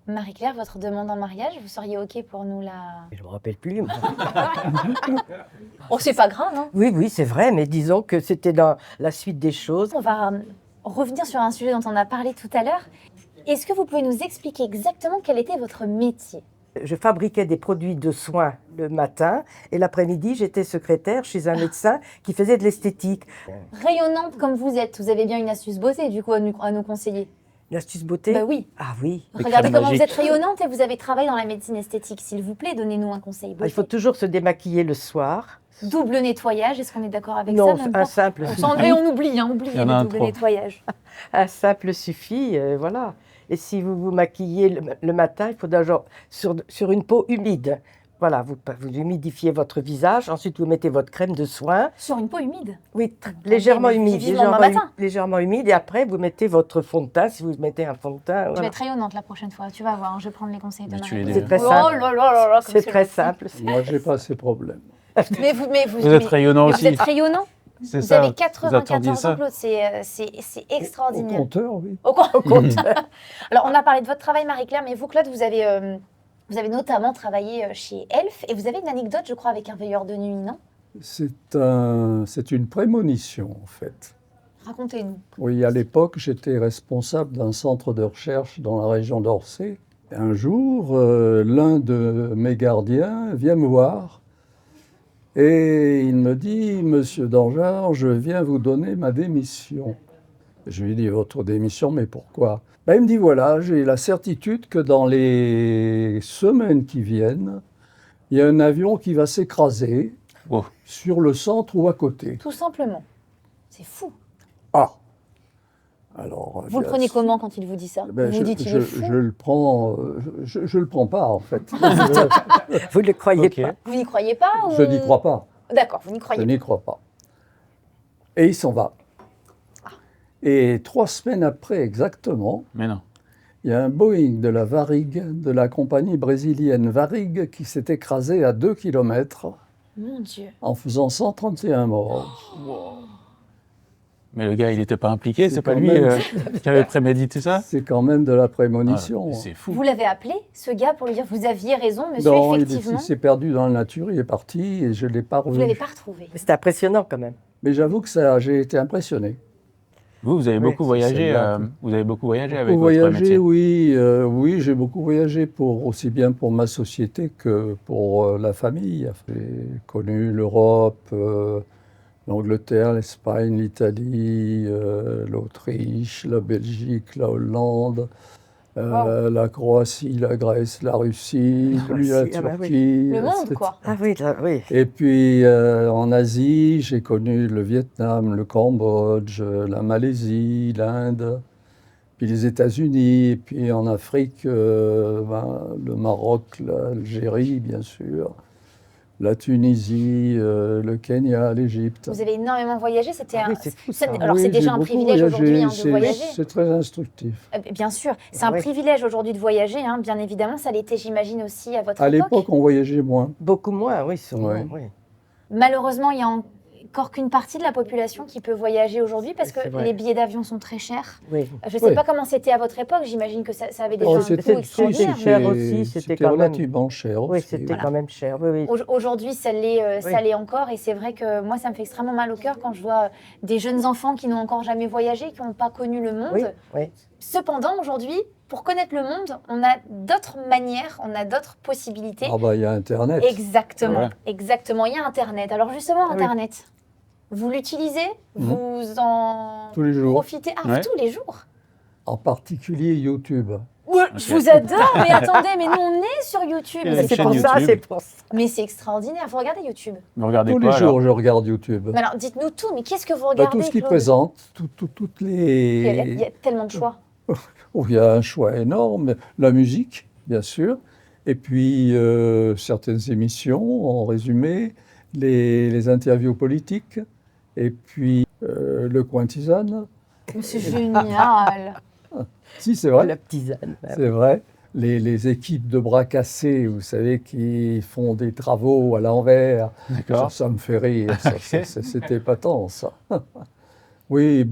Marie-Claire, votre demande en mariage, vous seriez OK pour nous la... Je ne me rappelle plus. moi. Oh, c'est pas grave, hein. Oui, c'est vrai, mais disons que c'était dans la suite des choses. On va revenir sur un sujet dont on a parlé tout à l'heure. Est-ce que vous pouvez nous expliquer exactement quel était votre métier? Je fabriquais des produits de soins le matin et l'après-midi, j'étais secrétaire chez un médecin qui faisait de l'esthétique. Rayonnante comme vous êtes, vous avez bien une astuce beauté du coup à nous conseiller? Une astuce beauté? Bah oui. Ah oui. Des Regardez crèmes comment vous magiques. êtes rayonnante et vous avez travaillé dans la médecine esthétique. S'il vous plaît, donnez-nous un conseil beauté. Il faut toujours se démaquiller le soir. Double nettoyage, est-ce qu'on est d'accord avec Non, ça? Même un pas simple Et on oublie, oublie Il y en a le un double trop. nettoyage. Un simple suffit, voilà. Et si vous vous maquillez le matin, il faut d'abord sur une peau humide. Voilà, vous humidifiez votre visage, ensuite vous mettez votre crème de soin. Sur une peau humide. Oui, légèrement mais humide. vivement demain matin. Légèrement humide, et après vous mettez votre fond de teint, si vous mettez un fond de teint. Je vais Voilà. être rayonnante la prochaine fois, tu vas voir, hein, je vais prendre les conseils de Mais tu es Marie. des- C'est très Oh simple. là là là là, comme C'est très gentil. simple. Moi, j'ai pas ces problèmes. Mais vous Vous êtes rayonnant mais aussi. Vous êtes rayonnant. C'est Vous ça. avez Vous 94 attendiez ans, ça. Claude, c'est Au extraordinaire. compteur, oui. Au compte. Alors, on a parlé de votre travail, Marie-Claire, mais vous, Claude, vous avez notamment travaillé chez Elf et vous avez une anecdote, je crois, avec un veilleur de nuit, non? C'est une prémonition, en fait. Racontez-nous. Oui, à l'époque, j'étais responsable d'un centre de recherche dans la région d'Orsay. Et un jour, l'un de mes gardiens vient me voir et il me dit « Monsieur Dangeard, je viens vous donner ma démission. » Je lui dis « Votre démission, mais pourquoi ?» Ben, il me dit « Voilà, j'ai la certitude que dans les semaines qui viennent, il y a un avion qui va s'écraser Wow. sur le centre ou à côté. » Tout simplement. C'est fou. Ah. Alors, Vous le bien prenez sûr. comment quand il vous dit ça? Ben, Vous vous dites il est fou? je le prends, je le prends pas en fait. Vous ne le croyez Ok. pas. Vous n'y croyez pas ou... Je n'y crois pas. D'accord, vous n'y Je croyez pas. n'y crois pas. Et il s'en va. Et 3 semaines après exactement, Mais non. il y a un Boeing de la Varig, de la compagnie brésilienne Varig, qui s'est écrasé à 2 km Mon Dieu. en faisant 131 morts. Mais le gars, il n'était pas impliqué, C'est c'est pas quand lui même- qui avait prémédité ça? C'est quand même de la prémonition. Ah, c'est fou. Vous l'avez appelé, ce gars, pour lui dire vous aviez raison, monsieur, Non, effectivement. il s'est perdu dans la nature, il est parti et je ne l'ai pas Vous ne l'avez revu. pas retrouvé. Mais c'est impressionnant quand même. Mais j'avoue que j'ai été impressionné. Vous avez Oui, beaucoup voyagé. celle-là. Vous avez beaucoup voyagé avec Beaucoup votre voyagé, métier. oui, oui, j'ai beaucoup voyagé aussi bien pour ma société que pour la famille. J'ai connu l'Europe, l'Angleterre, l'Espagne, l'Italie, l'Autriche, la Belgique, la Hollande, la Croatie, la Grèce, la Russie, La Croatie, la ah bah oui. Turquie. Le monde, etc. quoi. Ah oui, là, oui. Et puis en Asie, j'ai connu le Vietnam, le Cambodge, la Malaisie, l'Inde, puis les États-Unis, et puis en Afrique, le Maroc, l'Algérie, bien sûr. la Tunisie, le Kenya, l'Égypte. Vous avez énormément voyagé, c'était Ah oui, c'est fou, ça. alors Oui, c'est déjà j'ai un beaucoup privilège aujourd'hui de c'est- voyager. C'est très instructif. Bien sûr, c'est Ah un ouais. privilège aujourd'hui de voyager, hein, bien évidemment, ça l'était j'imagine aussi à votre À époque. l'époque, on voyageait moins. Beaucoup moins, oui, sûrement. Ouais. Oui. Malheureusement, il y a encore qu'une partie de la population qui peut voyager aujourd'hui parce que C'est vrai. les billets d'avion sont très chers. Oui. Je ne sais Oui. pas comment c'était à votre époque, j'imagine que ça avait déjà Oh, un c'était- coût extraordinaire. c'était cher aussi, c'était quand même- relativement cher Oui, aussi. c'était quand même cher. Oui, oui. Aujourd'hui, ça l'est Oui. ça l'est encore et c'est vrai que moi, ça me fait extrêmement mal au cœur quand je vois des jeunes enfants qui n'ont encore jamais voyagé, qui n'ont pas connu le monde. Oui, oui. Cependant, aujourd'hui, pour connaître le monde, on a d'autres manières, on a d'autres possibilités. Ah bah, il y a Internet. Exactement, Ouais. exactement. Il y a Internet. Alors justement, Ah oui. Internet, vous l'utilisez, vous en Tous les jours. profitez Ouais. tous les jours. En particulier YouTube. Ouais, je vous adore, mais attendez, mais nous on est sur YouTube. Quelle Mais est c'est la pour chaîne ça, YouTube c'est pour ça. mais c'est extraordinaire. Vous regardez YouTube. Vous regardez Tous quoi les alors jours, je regarde YouTube. Mais alors, dites-nous tout. Mais qu'est-ce que vous Bah, regardez tout ce qui Claude présente, toutes Il y les... a tellement de choix. Oh, il y a un choix énorme. La musique, bien sûr. Et puis, certaines émissions, en résumé. Les interviews politiques. Et puis, le coin tisane. C'est génial. Si, c'est vrai. La tisane. C'est vrai. Les équipes de bras cassés, vous savez, qui font des travaux à l'envers, D'accord. ça me fait rire. C'est épatant, ça. Oui,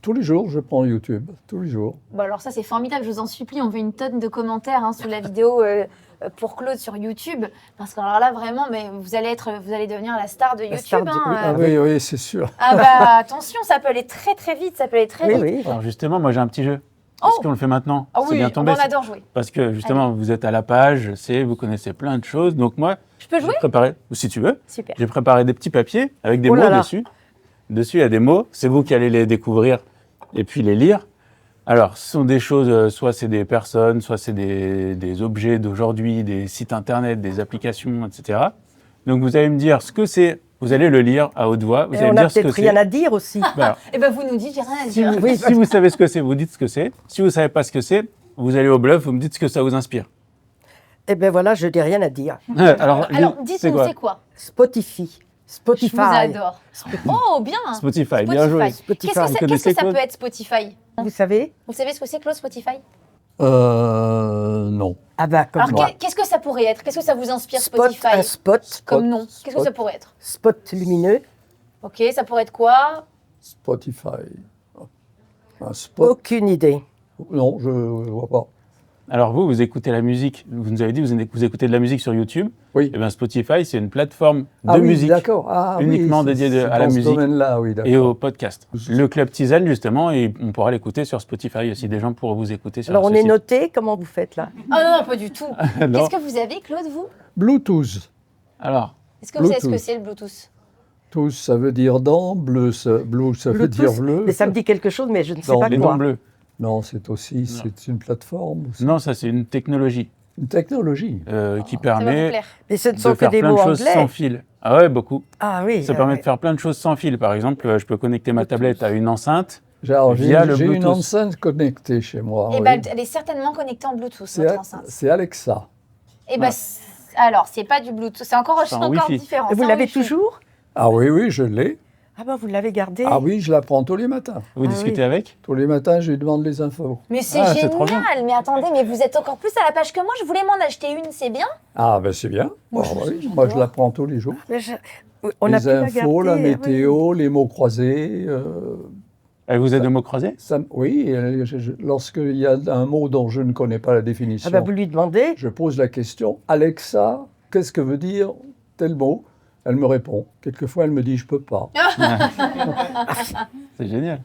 tous les jours, je prends YouTube. Tous les jours. Bon, alors ça, c'est formidable. Je vous en supplie, on veut une tonne de commentaires hein, sous la vidéo pour Claude sur YouTube. Parce que alors là, vraiment, mais vous allez devenir la star de La YouTube. star de- hein, oui, Ah oui, oui, c'est sûr. Ah bah attention, ça peut aller très très vite, ça peut aller très Oui, vite. oui. Alors justement, moi j'ai un petit jeu. Oh. Est-ce qu'on le fait maintenant? Ah C'est oui, bien on tombé. en adore jouer. Parce que justement, vous êtes à la page, je sais, vous connaissez plein de choses. Donc moi, Je peux j'ai jouer préparé, ou si tu veux, Super. j'ai préparé des petits papiers avec des Oh là mots là. dessus. Dessus, il y a des mots. C'est vous qui allez les découvrir et puis les lire. Alors, ce sont des choses, soit c'est des personnes, soit c'est des objets d'aujourd'hui, des sites internet, des applications, etc. Donc, vous allez me dire ce que c'est. Vous allez le lire à haute voix. Vous Et allez on me n'a dire ce que peut-être c'est. rien à dire aussi. Voilà. Et ben vous nous dites, j'ai rien à Si dire. vous, oui, si vous savez ce que c'est, vous dites ce que c'est. Si vous ne savez pas ce que c'est, vous allez au bluff, vous me dites ce que ça vous inspire. Eh bien voilà, je n'ai rien à dire. Alors c'est dites-nous, quoi c'est quoi Spotify. Spotify. Je vous adore. Oh, bien. Spotify, bien joué. Spotify. Qu'est-ce que connaissez, ça Claude peut être Spotify Vous savez? Vous savez ce que c'est, Claude, Spotify Non. Ah bah comme Alors moi. qu'est-ce que ça pourrait être Qu'est-ce que ça vous inspire, Spot, Spotify un spot. Comme nom. Qu'est-ce que spot. ça pourrait être Spot lumineux. Ok, ça pourrait être quoi Spotify. Un spot. Aucune idée. Non, je ne vois pas. Alors vous écoutez la musique, vous nous avez dit vous écoutez de la musique sur YouTube. Oui. Et bien Spotify, c'est une plateforme de Ah oui, musique d'accord. Ah, uniquement oui, dédiée c'est à la dans ce musique domaine-là, oui, d'accord. et au podcast. Le Club Tisane, justement, et on pourra l'écouter sur Spotify aussi. Des gens pourront vous écouter sur Alors on ce est site. noté. Comment vous faites là? Ah non, pas du tout. Non. Qu'est-ce que vous avez, Claude, vous Bluetooth. Alors, Est-ce que vous savez ce que Bluetooth. c'est, le Bluetooth Tous, ça veut dire dans, bleu, ça veut dire Bluetooth. bleu. Mais ça me dit quelque chose, mais je ne sais Non, pas les quoi. dents bleues. Non, c'est aussi, c'est une plateforme, aussi. Non, ça c'est une technologie Une technologie. qui Ça va vous permet plaire. Mais ce ne de sont que faire des plein mots de choses anglais. sans fil. Ah ouais, beaucoup. Ah oui. Ça permet de faire plein de choses sans fil. Par exemple, je peux connecter ma tablette à une enceinte. Genre, Via le j'ai une Bluetooth. enceinte connectée chez moi. Eh oui. ben, elle est certainement connectée en Bluetooth, votre enceinte. C'est Alexa. Eh ben, alors, c'est pas du Bluetooth, c'est encore un Wi-Fi. différent. Et vous c'est un l'avez Wi-Fi. toujours? Ah oui, oui, je l'ai. Ah bah vous l'avez gardé. Ah oui, je la prends tous les matins. Vous Ah discutez oui. avec? Tous les matins, je lui demande les infos. Mais c'est Ah, c'est trop bien. génial. Mais attendez, mais vous êtes encore plus à la page que moi. Je voulais m'en acheter une, c'est bien. Ah ben c'est bien. Moi, Ah, je- oui, j'adore. moi, je la prends tous les jours. Mais on a les pu la infos, garder. la oui. météo, les mots croisés. Elle vous aide de mots croisés? Oui, lorsqu'il y a un mot dont je ne connais pas la définition, Ah bah vous lui demandez. je pose la question, Alexa, qu'est-ce que veut dire tel mot? Elle me répond. Quelquefois, elle me dit, je peux pas. C'est génial.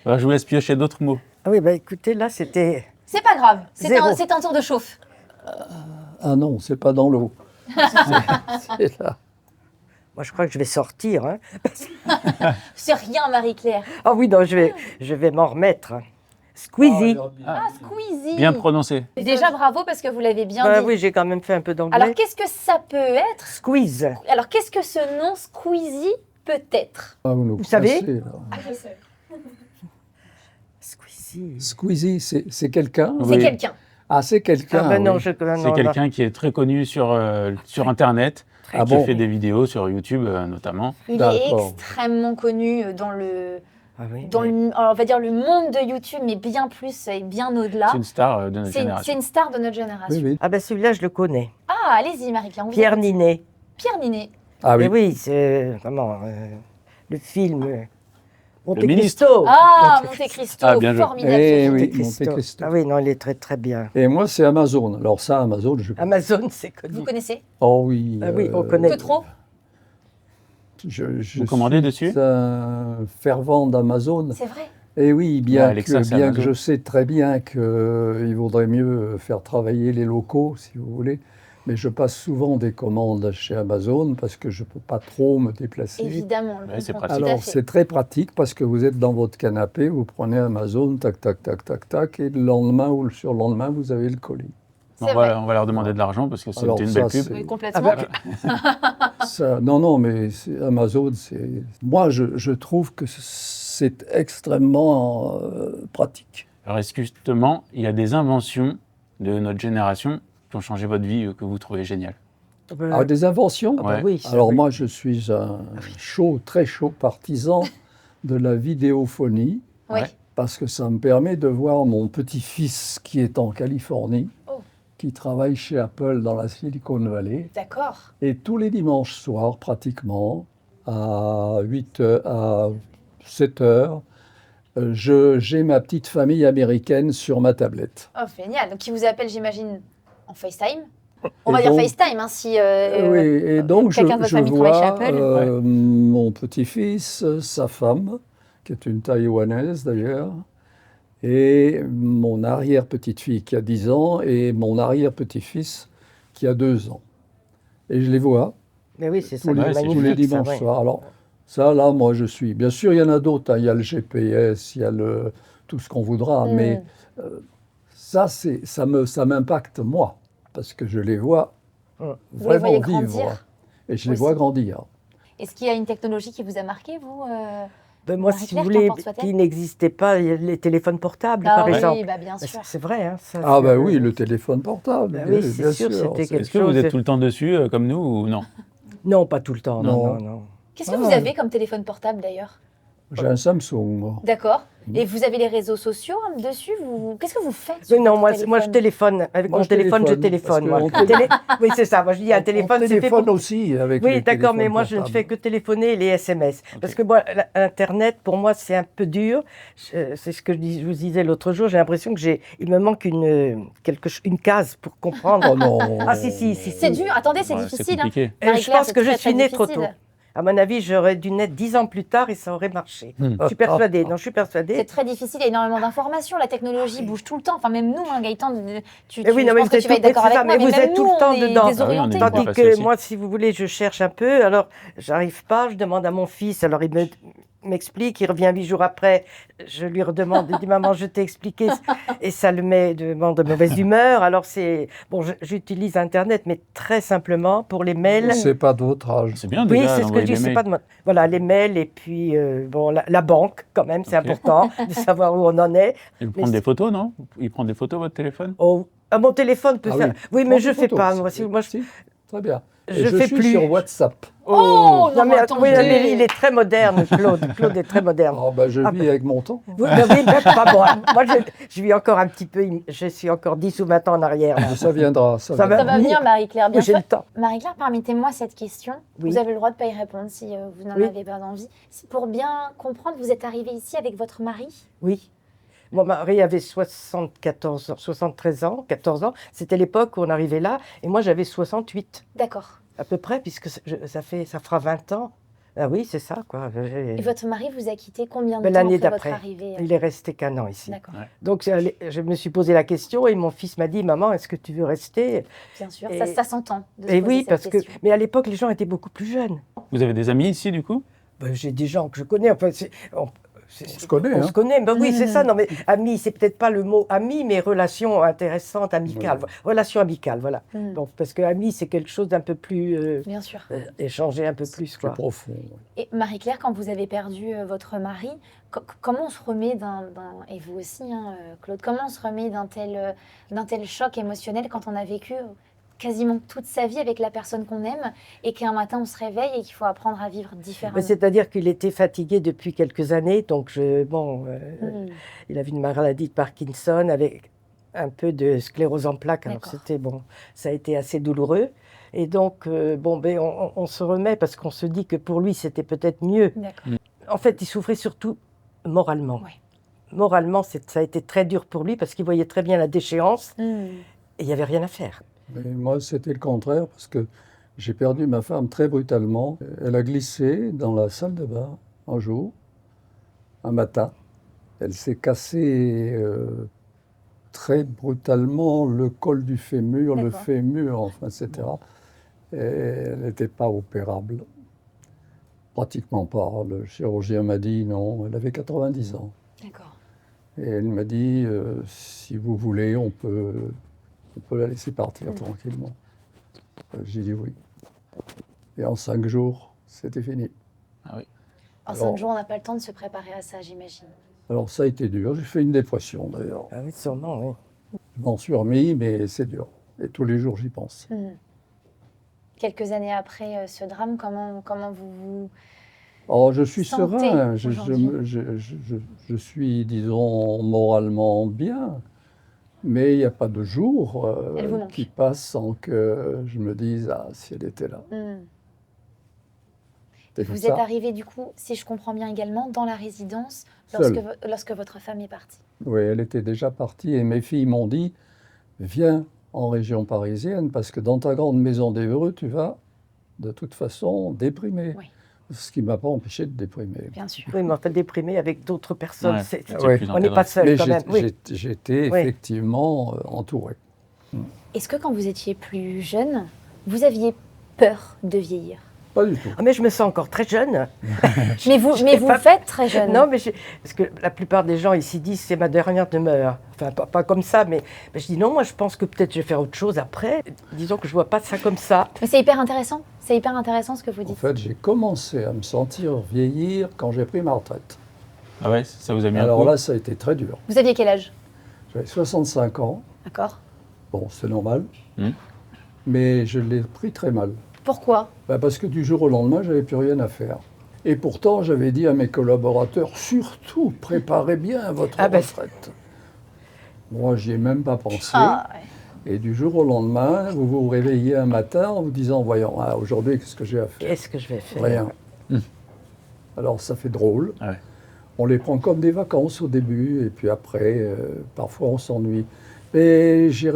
Alors, je vous laisse piocher d'autres mots. Ah oui, bah écoutez, là c'était. C'est pas grave. Zéro. C'est un tour de chauffe. Ah non, c'est pas dans l'eau. C'est là. Moi je crois que je vais sortir. Hein. C'est rien, Marie-Claire. Ah oui, non, je vais m'en remettre. Squeezie. Ah, Squeezie. Bien prononcé. Déjà, bravo parce que vous l'avez bien Bah dit. oui, j'ai quand même fait un peu d'anglais. Alors, qu'est-ce que ça peut être Squeeze. Alors, qu'est-ce que ce nom Squeezie peut être Ah, nous Vous savez pressez, là. Squeezie. Squeezie, c'est quelqu'un? C'est Oui. quelqu'un. Ah, c'est quelqu'un. Ah ben non, oui. je C'est quelqu'un qui est très connu sur Internet. Ah Qui bon? fait des vidéos sur YouTube notamment. Il est D'accord. extrêmement connu dans le, Ah oui, dans le, alors, on va dire le monde de YouTube, mais bien plus et bien au-delà. C'est une star de notre C'est génération. une star de notre Oui, génération. oui. Ah ben celui-là, je le connais. Ah, allez-y, Marie-Claire. on vous Pierre écoute. Ninet. Pierre Ninet. Ah oui. Et oui, c'est vraiment le film Monte ministre. Cristo. Ah, Monte Cristo, Ah, bien joué. formidable. Eh ce oui. film. Monte Cristo. Ah oui, non, il est très très bien. Et moi, c'est Amazon. Alors ça, Amazon, je... Amazon, c'est connu. Vous connaissez? Oh oui. Ah oui, on connaît. Que trop? Je Vous commandez suis dessus? un fervent d'Amazon. C'est vrai. Et oui, Ouais, bien, Alexa, que, c'est bien Amazon. que je sais très bien qu'il vaudrait mieux faire travailler les locaux, si vous voulez. Mais je passe souvent des commandes chez Amazon parce que je ne peux pas trop me déplacer. Évidemment, on le Ouais, c'est comprend pratique. tout à Alors, fait. c'est très pratique parce que vous êtes dans votre canapé, vous prenez Amazon, tac, tac, tac, tac, tac, et le lendemain ou le surlendemain, vous avez le colis. C'est On vrai. va leur demander de l'argent parce que c'était Alors, une ça, belle pub. c'est- Oui, complètement. Non, mais Amazon, c'est... Moi, je trouve que c'est extrêmement pratique. Alors, est-ce que justement, il y a des inventions de notre génération qui ont changé votre vie que vous trouvez géniales? Ah, des inventions? Ah bah Ouais. oui, ça, Alors oui. moi, je suis un très chaud partisan de la vidéophonie, Oui. Ouais. parce que ça me permet de voir mon petit-fils qui est en Californie, Oh. qui travaille chez Apple dans la Silicon Valley, D'accord. et tous les dimanches soirs, pratiquement, à 8 heures, à 7 heures, j'ai ma petite famille américaine sur ma tablette. Oh, génial. Donc, qui vous appelle, j'imagine, en FaceTime? On Et va dire donc- FaceTime, hein, si Oui, et donc je, quelqu'un de votre je famille travaille chez vois Apple. mon petit-fils, sa femme, qui est une taïwanaise d'ailleurs, et mon arrière-petite-fille qui a 10 ans, et mon arrière-petit-fils qui a 2 ans. Et je les vois Mais oui, c'est ça tous qui les, est c'est tous les magnifique. ça, dimanches ouais. soirs. Alors ça, là, moi, je suis... Bien sûr, il y en a d'autres, hein. Il y a le GPS, il y a tout ce qu'on voudra, mais ça m'impacte moi, parce que je les vois Hum. Vous les voyez vraiment vivre. grandir Et je les aussi. vois grandir. Est-ce qu'il y a une technologie qui vous a marqué, vous Ben, moi, Marie-Claire, si vous voulez, qu'importe soit-elle. qui n'existait pas, il y a les téléphones portables, Ah par oui, exemple. bah, bien Ben, sûr. c'est vrai, hein, ça. Ah c'est- ben oui, le téléphone portable, Ben bien, oui, c'est bien sûr, c'était c'est- quelque Est-ce que vous chose- êtes tout le temps dessus comme nous ou non? Non, pas tout le temps, non, Non. non, non. Qu'est-ce que Ah. vous avez comme téléphone portable, d'ailleurs? J'ai un Samsung, moi. D'accord. Mm. Et vous avez les réseaux sociaux dessus Qu'est-ce que vous faites Oui, sur non, votre moi je téléphone. Avec Moi, mon je téléphone, je téléphone, téléphone. Moi. parce que Oui, c'est ça. Moi, je dis un téléphone, on c'est fait téléphone pour... aussi avec Oui, les d'accord, mais téléphones moi, je ne portables. fais que téléphoner et les SMS. Ok. Parce que moi, Internet, pour moi, c'est un peu dur. C'est ce que je vous disais l'autre jour. J'ai l'impression que il me manque une case pour comprendre. Oh non. Ah, si. C'est dur. Attendez, c'est Ouais, difficile. hein. compliqué. Je Marie-Claire, pense c'est que je très, suis très née trop tôt. difficile. À mon avis, j'aurais dû naître 10 ans plus tard et ça aurait marché. Je suis persuadée. Non, je suis C'est persuadée. très difficile, il y a énormément d'informations, la technologie bouge tout le temps. Enfin, même nous, hein, Gaëtan, Mais oui, non, je mais pense que vous tu vas être êtes d'accord tout- avec c'est ça, moi, mais mais vous même êtes tout nous, le temps on est dedans. désorientés. Ah oui, on est quoi. bien Tandis passé que aussi. moi, si vous voulez, je cherche un peu. Alors, j'arrive pas, je demande à mon fils. Alors, m'explique, il revient 8 jours après. Je lui redemande, il dit maman, je t'ai expliqué. Et ça le met de mauvaise humeur. Alors, j'utilise Internet, mais très simplement pour les mails. C'est pas de votre âge. C'est bien Oui, déjà c'est ce que je d'envoyer dis, des c'est mails. pas de voilà, les mails et puis bon, la banque, quand même, c'est Ok. important de savoir où on en est. Il Mais prend des photos, non? Il prend des photos, votre téléphone? Oh, mon téléphone peut Ah faire. oui. Oui, mais Prends je des fais photos, pas. ça. Moi, Si, très bien. Et je fais suis plus. sur WhatsApp. Oh, non, mais oui, attendez. mais il est très moderne, Claude. Claude est très moderne. Oh, ben, je Ah, vis avec mon temps. Oui, mais pas moi. Moi, je vis encore un petit peu. Je suis encore 10 ou 20 ans en arrière. là. Ça viendra. Ça Ça viendra. Ça va venir, Marie-Claire. Bien Oui, j'ai sûr. le temps. Marie-Claire, permettez-moi cette question. Oui. Vous avez le droit de ne pas y répondre si vous n'en Oui. avez pas envie. Pour bien comprendre, vous êtes arrivée ici avec votre mari? Oui. Mon mari avait 73 ans, 14 ans. C'était l'époque où on arrivait là. Et moi, j'avais 68, D'accord. à peu près, puisque ça fera 20 ans. Ah oui, c'est ça, quoi. Et votre mari vous a quitté combien de Ben, temps l'année après votre d'après. arrivée Il est resté qu'1 an ici. D'accord, Donc, je me suis posé la question et mon fils m'a dit, maman, est-ce que tu veux rester? bien sûr. Et- Ça s'entend. de se Et poser oui, cette parce que. question. Mais à l'époque, les gens étaient beaucoup plus jeunes. Vous avez des amis ici, du coup? Ben, j'ai des gens que je connais. Enfin, on se connaît, On hein. se connaît. Ben oui, c'est ça. Non, mais ami, c'est peut-être pas le mot ami, mais relation intéressante, amicale. Relation amicale, voilà. Mm. Donc, parce que ami, c'est quelque chose d'un peu plus Bien sûr. échanger un peu plus, C'est quoi. profond. Et Marie-Claire, quand vous avez perdu votre mari, comment on se remet et vous aussi, hein, Claude, comment on se remet d'un tel choc émotionnel quand on a vécu quasiment toute sa vie avec la personne qu'on aime et qu'un matin on se réveille et qu'il faut apprendre à vivre différemment. C'est-à-dire qu'il était fatigué depuis quelques années, donc il avait une maladie de Parkinson avec un peu de sclérose en plaques. Alors c'était ça a été assez douloureux. Et donc, on se remet parce qu'on se dit que pour lui, c'était peut-être mieux. En fait, il souffrait surtout moralement. Ouais. Moralement, ça a été très dur pour lui parce qu'il voyait très bien la déchéance et il n'y avait rien à faire. Mais moi, c'était le contraire parce que j'ai perdu ma femme très brutalement. Elle a glissé dans la salle de bain un jour, un matin. Elle s'est cassée très brutalement le col du fémur, le fémur, enfin, etc. Et elle n'était pas opérable. Pratiquement pas. Le chirurgien m'a dit non, elle avait 90 ans. D'accord. Et elle m'a dit, si vous voulez, on peut la laisser partir tranquillement. J'ai dit oui. Et en 5 jours, c'était fini. Ah oui. En 5 jours, on n'a pas le temps de se préparer à ça, j'imagine. Alors ça a été dur. J'ai fait une dépression d'ailleurs. Ah oui, sûrement, oui. Je m'en suis remis, mais c'est dur. Et tous les jours, j'y pense. Quelques années après ce drame, comment vous Oh, je suis sentez serein. Je suis, disons, moralement bien. Mais il n'y a pas de jour qui passe sans que je me dise « Ah, si elle était là ». Vous êtes arrivé, du coup, si je comprends bien également, dans la résidence lorsque votre femme est partie. Oui, elle était déjà partie et mes filles m'ont dit « Viens en région parisienne parce que dans ta grande maison d'Évreux, tu vas de toute façon déprimer. Oui. » Ce qui ne m'a pas empêché de déprimer. Bien sûr. Oui, mais on t'a déprimé avec d'autres personnes. Ouais, on n'est pas seul quand même. J'étais effectivement entouré. Est-ce que quand vous étiez plus jeune, vous aviez peur de vieillir? Pas du tout. Ah, mais je me sens encore très jeune. mais vous faites très jeune. Non, mais parce que la plupart des gens ici disent c'est ma dernière demeure. Enfin, pas comme ça, mais je dis non, moi je pense que peut-être je vais faire autre chose après. Disons que je ne vois pas ça comme ça. Mais c'est hyper intéressant. C'est hyper intéressant ce que vous dites. En fait, j'ai commencé à me sentir vieillir quand j'ai pris ma retraite. Ah ouais, ça vous a mis un coup? Alors là, ça a été très dur. Vous aviez quel âge? J'avais 65 ans. D'accord. Bon, c'est normal. Mais je l'ai pris très mal. Pourquoi? Parce que du jour au lendemain, je n'avais plus rien à faire. Et pourtant, j'avais dit à mes collaborateurs, surtout, préparez bien votre retraite. Moi, j'y ai même pas pensé. Et du jour au lendemain, vous vous réveillez un matin en vous disant, voyons, aujourd'hui, qu'est-ce que j'ai à faire? Qu'est-ce que je vais faire? Rien. Alors, ça fait drôle. Ah ouais. On les prend comme des vacances au début, et puis après, parfois, on s'ennuie. Mais j'ai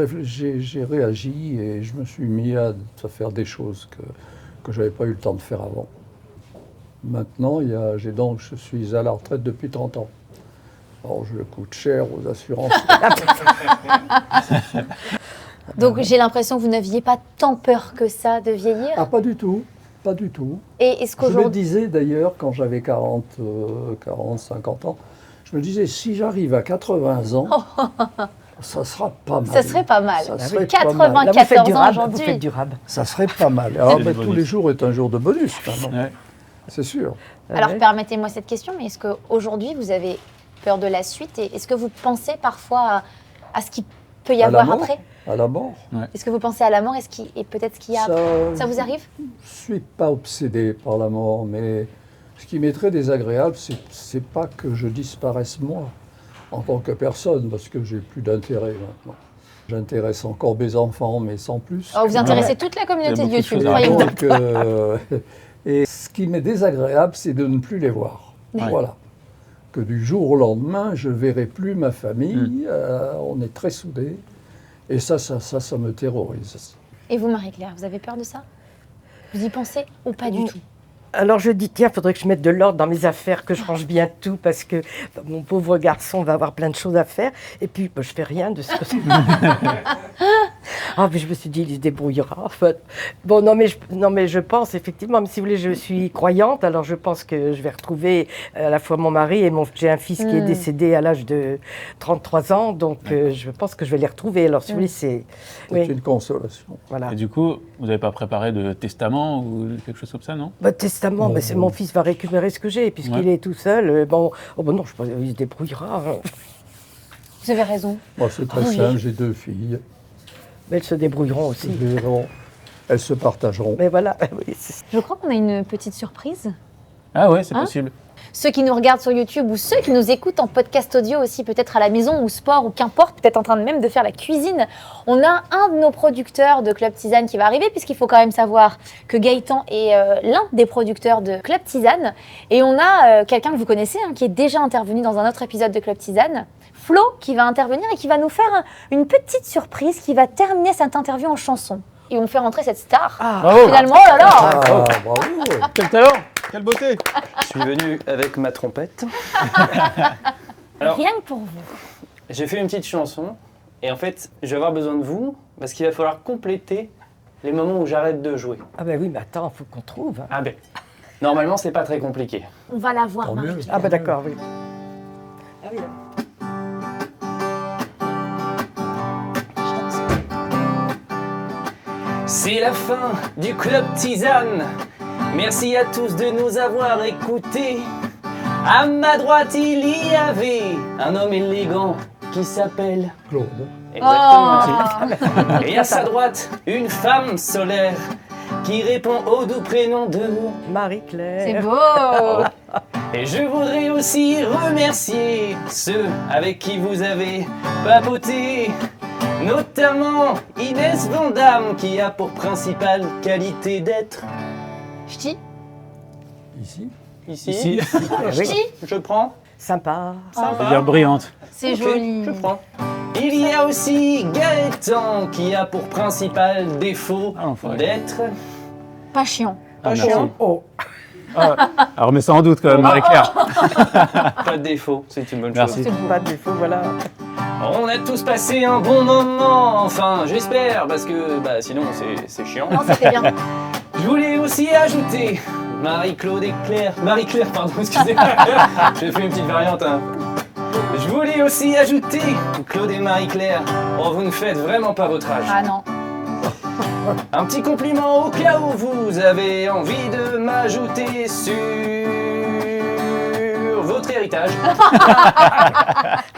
réagi et je me suis mis à faire des choses que je n'avais pas eu le temps de faire avant. Maintenant, je suis à la retraite depuis 30 ans. Alors, je coûte cher aux assurances. Donc, j'ai l'impression que vous n'aviez pas tant peur que ça de vieillir? Ah, pas du tout. Pas du tout. Et est-ce je me disais d'ailleurs, quand j'avais 40, 50 ans, je me disais, si j'arrive à 80 ans, ça sera pas mal. Ça serait pas mal. Ça serait 94 ans aujourd'hui. Vous faites durable. Ça serait pas mal. Alors, tous les jours est un jour de bonus, maintenant. C'est sûr. Alors, permettez-moi cette question, mais est-ce qu'aujourd'hui, vous avez peur de la suite? Et est-ce que vous pensez parfois à ce qu'il peut y avoir après? À la mort. Est-ce que vous pensez à la mort et peut-être ce qu'il y a après? Ça vous arrive? Je ne suis pas obsédé par la mort, mais ce qui m'est très désagréable, c'est pas que je disparaisse moi, en tant que personne, parce que j'ai plus d'intérêt maintenant. J'intéresse encore mes enfants, mais sans plus. Vous intéressez toute la communauté de YouTube, croyez-moi. Et ce qui m'est désagréable, c'est de ne plus les voir. Voilà. Que du jour au lendemain, je ne verrai plus ma famille, on est très soudés. Et ça me terrorise. Et vous, Marie-Claire, vous avez peur de ça? Vous y pensez ou pas du tout? Alors je dis, tiens, il faudrait que je mette de l'ordre dans mes affaires, que je range bien tout, parce que mon pauvre garçon va avoir plein de choses à faire. Et puis, je fais rien de ce que mais je me suis dit, il se débrouillera. En fait. Bon, non, mais je pense, effectivement, mais si vous voulez, je suis croyante, alors je pense que je vais retrouver à la fois mon mari et j'ai un fils qui est décédé à l'âge de 33 ans, donc je pense que je vais les retrouver. Alors, si vous voulez, c'est une consolation. Voilà. Et du coup, vous n'avez pas préparé de testament ou quelque chose comme ça, non? Testament, mais mon fils va récupérer ce que j'ai, puisqu'il est tout seul. Non, je pense qu'il se débrouillera. Vous avez raison. Moi, c'est très simple, j'ai 2 filles. Mais elles se débrouilleront aussi. Elles se partageront. Mais voilà, oui, Je crois qu'on a une petite surprise. Ah ouais, c'est Hein? possible. Ceux qui nous regardent sur YouTube ou ceux qui nous écoutent en podcast audio aussi, peut-être à la maison ou sport ou qu'importe, peut-être en train de même de faire la cuisine, on a un de nos producteurs de Club Tisane qui va arriver, puisqu'il faut quand même savoir que Gaëtan est l'un des producteurs de Club Tisane. Et on a quelqu'un que vous connaissez, qui est déjà intervenu dans un autre épisode de Club Tisane, Flo, qui va intervenir et qui va nous faire une petite surprise qui va terminer cette interview en chanson. Et on fait rentrer cette star. Bravo. Finalement, oh là là. Ah, bravo. Quel talent. Quelle beauté! Je suis venu avec ma trompette. Alors, Rien que pour vous. j'ai fait une petite chanson et en fait, je vais avoir besoin de vous parce qu'il va falloir compléter les moments où j'arrête de jouer. Ah ben oui, mais attends, il faut qu'on trouve. Ah ben, normalement, c'est pas très compliqué. On va la voir, Tant mieux. Marie. Ah ben d'accord, oui. Ah oui, C'est la fin du Club Tisane. Merci à tous de nous avoir écoutés. À ma droite, il y avait un homme élégant qui s'appelle... Claude. Exactement. Et à sa droite, une femme solaire qui répond au doux prénom de... C'est Marie-Claire. beau. Et je voudrais aussi remercier ceux avec qui vous avez papoté, notamment Inès Vandamme qui a pour principale qualité d'être Ch'ti. Ici. ici. Ici, Ch'ti. Je prends. Sympa. ça Sympa. veut dire brillante. C'est Ok, joli. Je prends. Il y a aussi Gaëtan qui a pour principal défaut Ah, l'enfoiré. d'être... Pas chiant. Pas merci. chiant. Oh, Alors, mais ça en doute quand même, Marie-Claire. Pas de défaut, c'est une bonne Merci. chose. pas de défaut, voilà. On a tous passé un bon moment, enfin j'espère, parce que bah, sinon c'est chiant. Non, c'était bien. Je voulais aussi ajouter Marie-Claude et Claire. Marie-Claire, pardon, excusez-moi. J'ai fait une petite variante. Hein. Je voulais aussi ajouter Claude et Marie-Claire. Oh, vous ne faites vraiment pas votre âge. Ah non. Un petit compliment au cas où vous avez envie de m'ajouter sur votre héritage.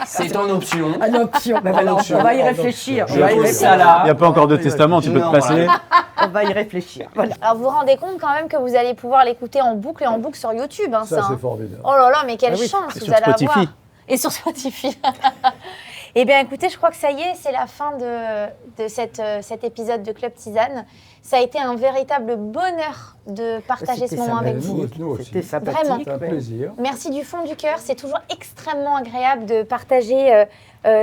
C'est en option. Une option. Ben voilà, on va y réfléchir. Je On va y vous réfléchir. ça là. Il n'y a pas encore de testament, tu peux te Non, passer. voilà. On va y réfléchir. Voilà. Alors vous vous rendez compte quand même que vous allez pouvoir l'écouter en boucle et en boucle sur YouTube. Hein, Ça, ça, c'est hein. formidable. Oh là là, mais quelle Ah oui. chance Et vous sur allez Spotify. avoir. Et sur Spotify. Eh bien écoutez, je crois que ça y est, c'est la fin de cet épisode de Club Tisane. Ça a été un véritable bonheur de partager ce C'était moment avec sympathique. vous. Nous aussi. C'était Vraiment. sympathique. C'est un ouais. plaisir. Merci du fond du cœur. C'est toujours extrêmement agréable de partager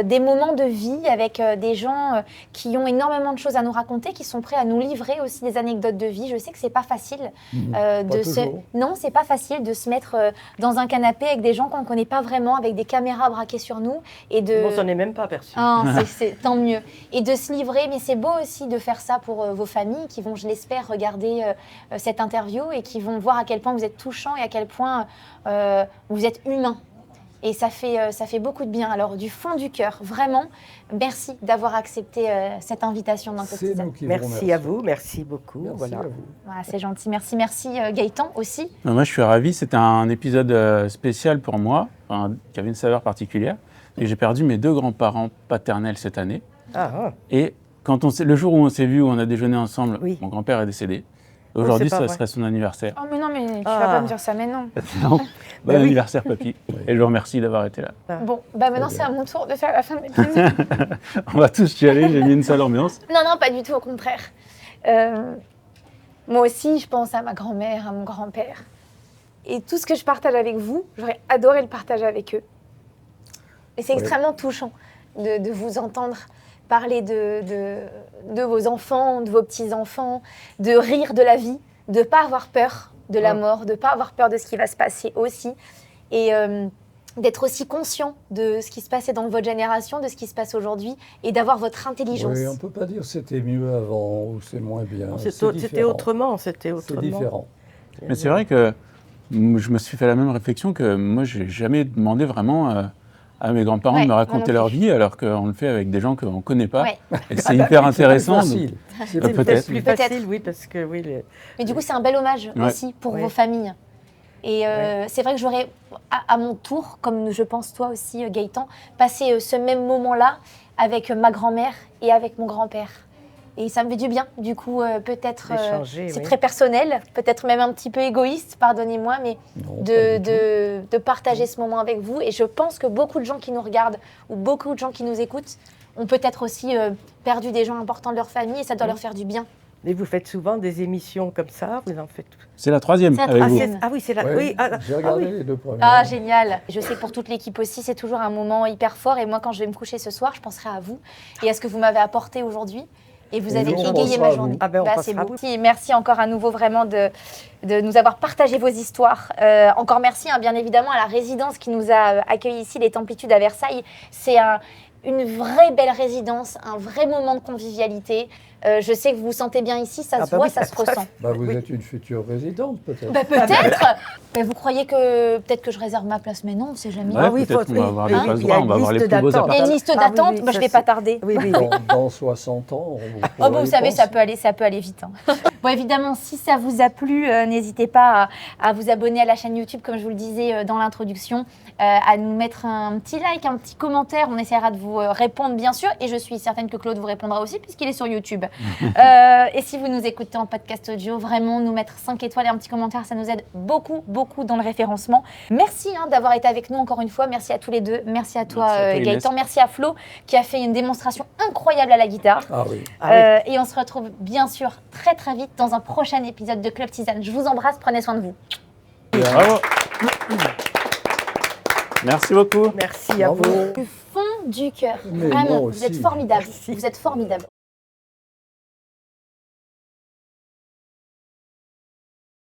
des moments de vie avec des gens qui ont énormément de choses à nous raconter, qui sont prêts à nous livrer aussi des anecdotes de vie. Je sais que c'est pas facile de se... toujours. Non, c'est pas facile de se mettre dans un canapé avec des gens qu'on ne connaît pas vraiment, avec des caméras braquées sur nous et de. On s'en est même pas aperçu. Ah, c'est tant mieux. Et de se livrer, mais c'est beau aussi de faire ça pour vos familles qui vont, je l'espère, regarder cette interview et qui vont voir à quel point vous êtes touchant et à quel point vous êtes humain. Et ça fait beaucoup de bien. Alors, du fond du cœur, vraiment, merci d'avoir accepté cette invitation dans Club C'est Tisane. nous qui vous Merci remercions. à vous, merci beaucoup. Merci Voilà. à vous. Voilà, c'est gentil. Merci Gaëtan aussi. Moi, je suis ravi. C'était un épisode spécial pour moi, enfin, qui avait une saveur particulière. Et j'ai perdu mes 2 grands-parents paternels cette année. Ah, ah. Et le jour où on s'est vu, où on a déjeuné ensemble, Oui. mon grand-père est décédé. Aujourd'hui, c'est pas ça vrai. serait son anniversaire. Oh, mais non, mais tu Ah. vas pas me dire ça maintenant. Non. Bon oui. anniversaire, papy. Et je vous remercie d'avoir été là. Bon, bah maintenant, c'est à mon tour de faire la fin de l'épisode. On va tous y aller. J'ai mis une sale ambiance. Non, pas du tout, au contraire. Moi aussi, je pense à ma grand-mère, à mon grand-père. Et tout ce que je partage avec vous, j'aurais adoré le partager avec eux. Et c'est Ouais. extrêmement touchant de vous entendre parler de vos enfants, de vos petits-enfants, de rire de la vie, de ne pas avoir peur de la mort, de ne pas avoir peur de ce qui va se passer aussi. Et d'être aussi conscient de ce qui se passait dans votre génération, de ce qui se passe aujourd'hui, et d'avoir votre intelligence. Oui, on ne peut pas dire c'était mieux avant ou c'est moins bien. C'était différent. autrement, c'était C'est autrement. différent. Mais c'est vrai que je me suis fait la même réflexion que moi, j'ai jamais demandé vraiment à mes grands-parents Ouais, de me moi non raconter leur plus. vie, alors qu'on le fait avec des gens qu'on ne connaît pas. Ouais. Et c'est hyper intéressant. C'est donc- facile. C'est C'est plus peut-être. peut-être facile. plus Peut-être. facile, oui, parce que oui, Mais du coup, c'est un bel hommage Ouais. aussi pour Ouais. vos familles. Et c'est vrai que j'aurais, à mon tour, comme je pense toi aussi, Gaëtan, passé ce même moment-là avec ma grand-mère et avec mon grand-père. Et ça me fait du bien, du coup, peut-être, D'échanger, c'est oui. très personnel, peut-être même un petit peu égoïste, pardonnez-moi, mais Non, pas du tout. de partager ce moment avec vous. Et je pense que beaucoup de gens qui nous regardent ou beaucoup de gens qui nous écoutent ont peut-être aussi perdu des gens importants de leur famille et ça doit leur faire du bien. Et vous faites souvent des émissions comme ça, vous en faites. C'est la troisième C'est la avec vous. troisième. Ah oui, c'est là. Ouais, Oui, j'ai regardé oui. les 2 premières. Ah, génial. Je sais que pour toute l'équipe aussi, c'est toujours un moment hyper fort. Et moi, quand je vais me coucher ce soir, je penserai à vous et à ce que vous m'avez apporté aujourd'hui. Et vous Et avez nous, on égayé pensera ma à vous. journée. Ah ben, on Bah, pensera c'est à beau. vous. Merci encore à nouveau vraiment de nous avoir partagé vos histoires. Encore merci bien évidemment à la résidence qui nous a accueillis ici, les Templitudes à Versailles. C'est une vraie belle résidence, un vrai moment de convivialité. Je sais que vous vous sentez bien ici, ça Ah se bah voit, oui, ça se ressent. Bah, vous Oui. êtes une future résidente, peut-être. Bah, peut-être. Mais vous croyez que peut-être que je réserve ma place, mais non, on sait jamais. Ouais, Ah oui, peut-être faut- qu'on va avoir oui, des oui, passes il y a droits, on une va avoir les liste plus beaux d'attente. Il y a appartements. une liste Ah oui, d'attente, oui, bah, je ça, vais c'est- pas tarder. Oui, oui, oui. Dans 60 ans, vous Oh pourrez bon, vous y savez, ça penser. peut aller vite. Hein. Bon, évidemment, si ça vous a plu, n'hésitez pas à vous abonner à la chaîne YouTube, comme je vous le disais dans l'introduction, à nous mettre un petit like, un petit commentaire. On essaiera de vous répondre, bien sûr. Et je suis certaine que Claude vous répondra aussi, puisqu'il est sur YouTube. Et si vous nous écoutez en podcast audio, vraiment, nous mettre 5 étoiles et un petit commentaire, ça nous aide beaucoup, beaucoup dans le référencement. Merci d'avoir été avec nous encore une fois. Merci à tous les deux. Merci à toi, Merci à toi, Inès. Gaëtan. Merci à Flo, qui a fait une démonstration incroyable à la guitare. Ah oui. Ah oui. Et on se retrouve bien sûr très très vite dans un prochain épisode de Club Tisane. Je vous embrasse, prenez soin de vous. Bravo. Merci beaucoup. Merci à Bravo. vous. Du fond du cœur, Mais vraiment, moi vous êtes aussi. formidables. Vous êtes formidables.